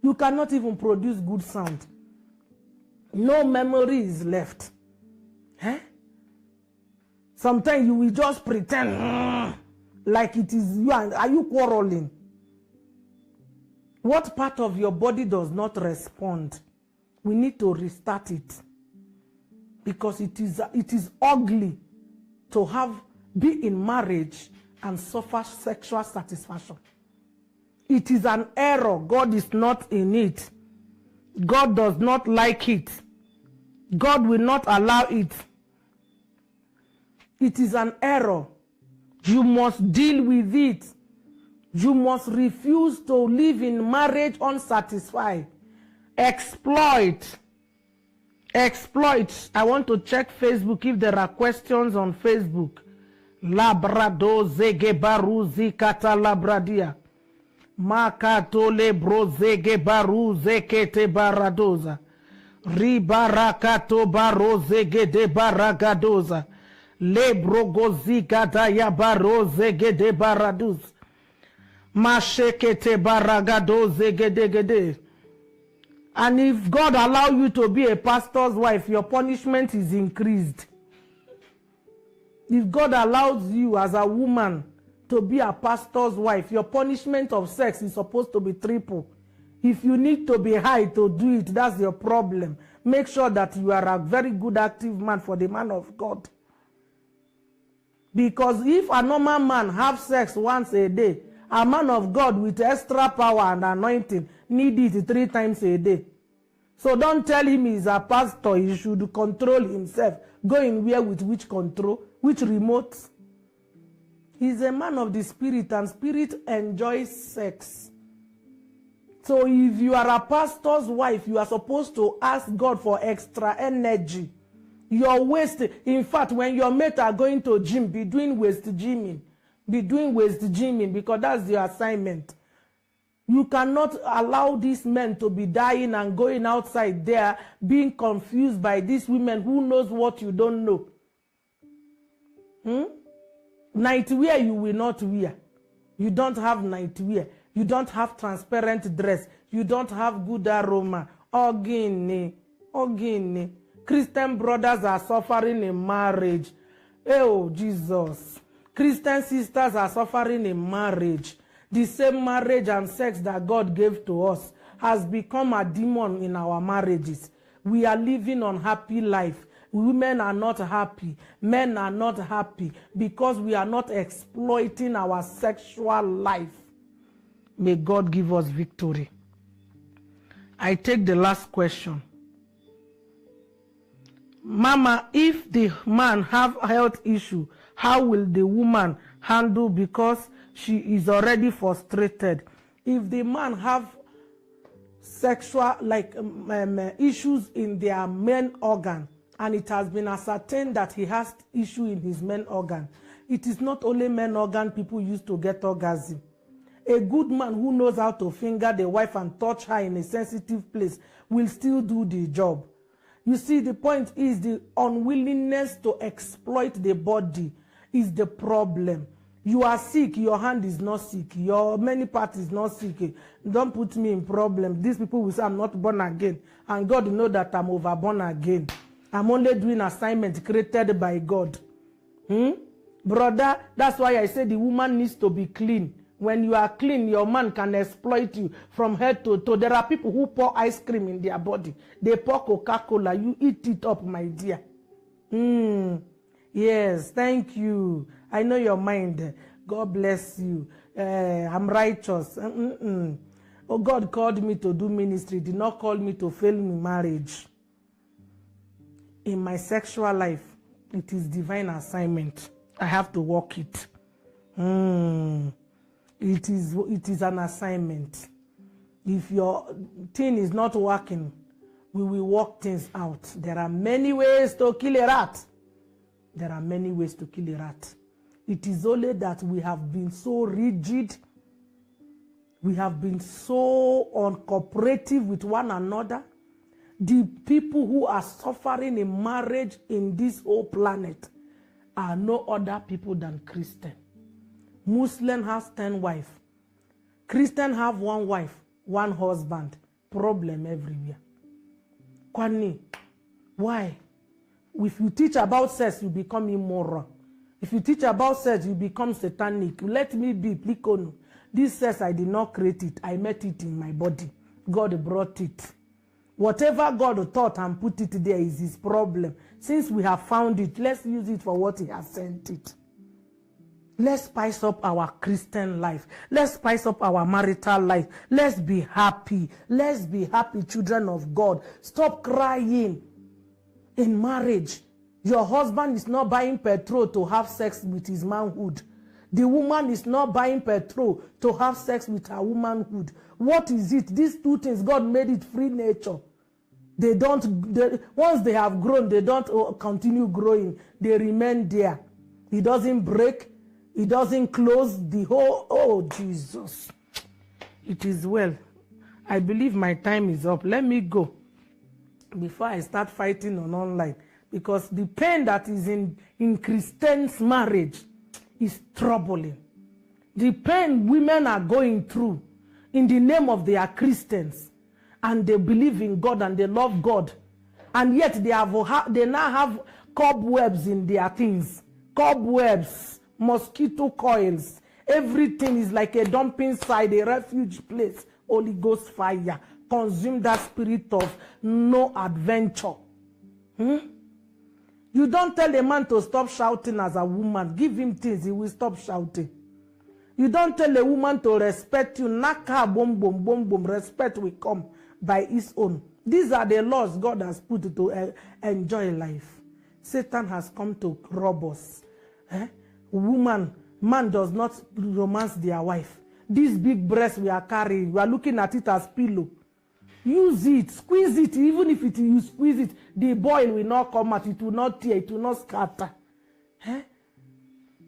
You cannot even produce good sound. No memory is left. Sometimes you will just pretend like it is you. Are you quarreling? What part of your body does not respond? We need to restart it. Because it is ugly to be in marriage and suffer sexual satisfaction. It is an error. God is not in it. God does not like it. God will not allow it. It is an error. You must deal with it. You must refuse to live in marriage unsatisfied. Exploit. I want to check Facebook if there are questions on Facebook. Labrado zege baru zikata labradia. Makato lebro zege baru zekete baradoza. Ribarakato baro zege de baragadoza. Lebro gozigata ya baro zege de baraduz. Mashekete baragado zege de gede. And if God allow you to be a pastor's wife, your punishment is increased. If God allows you as a woman to be a pastor's wife, your punishment of sex is supposed to be triple. If you need to be high to do it, that's your problem. Make sure that you are a very good active man for the man of God. Because if a normal man have sex once a day, a man of God with extra power and anointing need it 3 times a day. So don't tell him he's a pastor, he should control himself. Go in where with which control, which remote. He's a man of the spirit, and spirit enjoys sex. So if you are a pastor's wife, you are supposed to ask God for extra energy. Your waist, in fact, when your mate are going to gym, be doing waist gymming. Be doing waist gymming, because that's your assignment. You cannot allow these men to be dying and going outside there, being confused by these women who knows what you don't know. Nightwear you will not wear. You don't have nightwear. You don't have transparent dress. You don't have good aroma. Ogini. Christian brothers are suffering in marriage. Oh, Jesus. Christian sisters are suffering in marriage. The same marriage and sex that God gave to us has become a demon in our marriages. We are living unhappy life. Women are not happy. Men are not happy because we are not exploiting our sexual life. May God give us victory. I take the last question. Mama, if the man have a health issue, how will the woman handle, because she is already frustrated? If the man have sexual issues in their main organ, and it has been ascertained that he has issue in his main organ, it is not only main organ people used to get orgasm. A good man who knows how to finger the wife and touch her in a sensitive place will still do the job. You see, the point is the unwillingness to exploit the body is the problem. You are sick, your hand is not sick, your many parts is not sick. Don't put me in problem. These people will say I'm not born again, and God knows that I'm over born again. I'm only doing assignment created by God. Brother, that's why I say the woman needs to be clean. When you are clean, your man can exploit you from head to toe. There are people who pour ice cream in their body. They pour Coca-Cola. You eat it up, my dear. Yes, thank you. I know your mind. God bless you. I'm righteous. Oh, God called me to do ministry. Did not call me to fail in marriage. In my sexual life, it is divine assignment. I have to walk it. It is an assignment. If your thing is not working, we will work things out. There are many ways to kill a rat. There are many ways to kill a rat. It is only that we have been so rigid. We have been so uncooperative with one another. The people who are suffering in marriage in this whole planet are no other people than Christian. Muslim has 10 wives. Christian have 1 wife, 1 husband. Problem everywhere. Kwani, why? If you teach about sex, you become immoral. If you teach about sex, you become satanic. Let me be plikono. This sex, I did not create it. I met it in my body. God brought it. Whatever God thought and put it there is his problem. Since we have found it, let's use it for what he has sent it. Let's spice up our Christian life. Let's spice up our marital life. Let's be happy. Let's be happy, children of God. Stop crying in marriage. Your husband is not buying petrol to have sex with his manhood. The woman is not buying petrol to have sex with her womanhood. What is it? These 2 things, God made it free nature. Once they have grown, they don't continue growing. They remain there. It doesn't break. It doesn't close the whole. Oh, Jesus. It is well. I believe my time is up. Let me go before I start fighting on online. Because the pain that is in Christians' marriage is troubling. The pain women are going through in the name of they are Christians and they believe in God and they love God. And yet they now have cobwebs in their things. cobwebs, mosquito coils. Everything is like a dumping site, a refuge place. Holy Ghost fire. Consume that spirit of no adventure. You don't tell a man to stop shouting as a woman. Give him things, he will stop shouting. You don't tell a woman to respect you. Naka, boom, boom, boom, boom. Respect will come by his own. These are the laws God has put to enjoy life. Satan has come to rob us. Man does not romance their wife. This big breast we are carrying, we are looking at it as pillow. Use it, squeeze it. Even if you squeeze it, the boil will not come out. It will not tear, it will not scatter.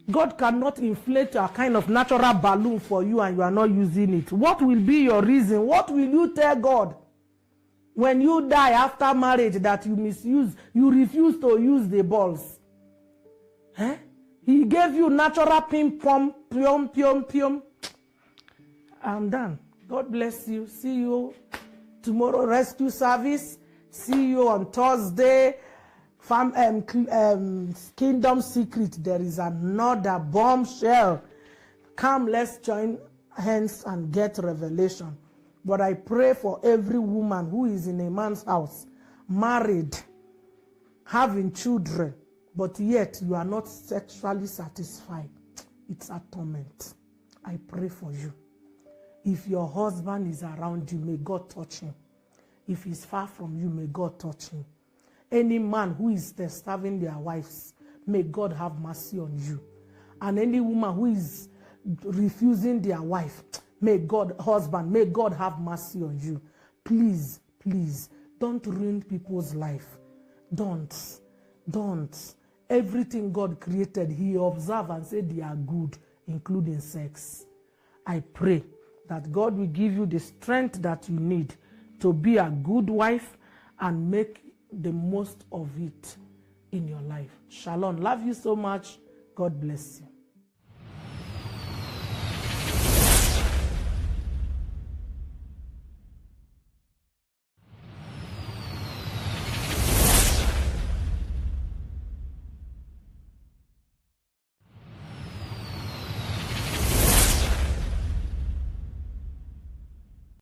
God cannot inflate a kind of natural balloon for you and you are not using it. What will be your reason? What will you tell God? When you die after marriage that you misuse, you refuse to use the balls. He gave you natural pim pom, pium, pium, pium. I'm done. God bless you. See you tomorrow, rescue service. See you on Thursday. Kingdom Secret. There is another bombshell. Come, let's join hands and get revelation. But I pray for every woman who is in a man's house, married, having children, but yet you are not sexually satisfied. It's a torment. I pray for you. If your husband is around you, may God touch him. If he's far from you, may God touch him. Any man who is starving their wives, may God have mercy on you. And any woman who is refusing their wife, may God have mercy on you. Please, please, don't ruin people's life. Don't. Everything God created, he observed and said they are good, including sex. I pray that God will give you the strength that you need to be a good wife and make the most of it in your life. Shalom. Love you so much. God bless you.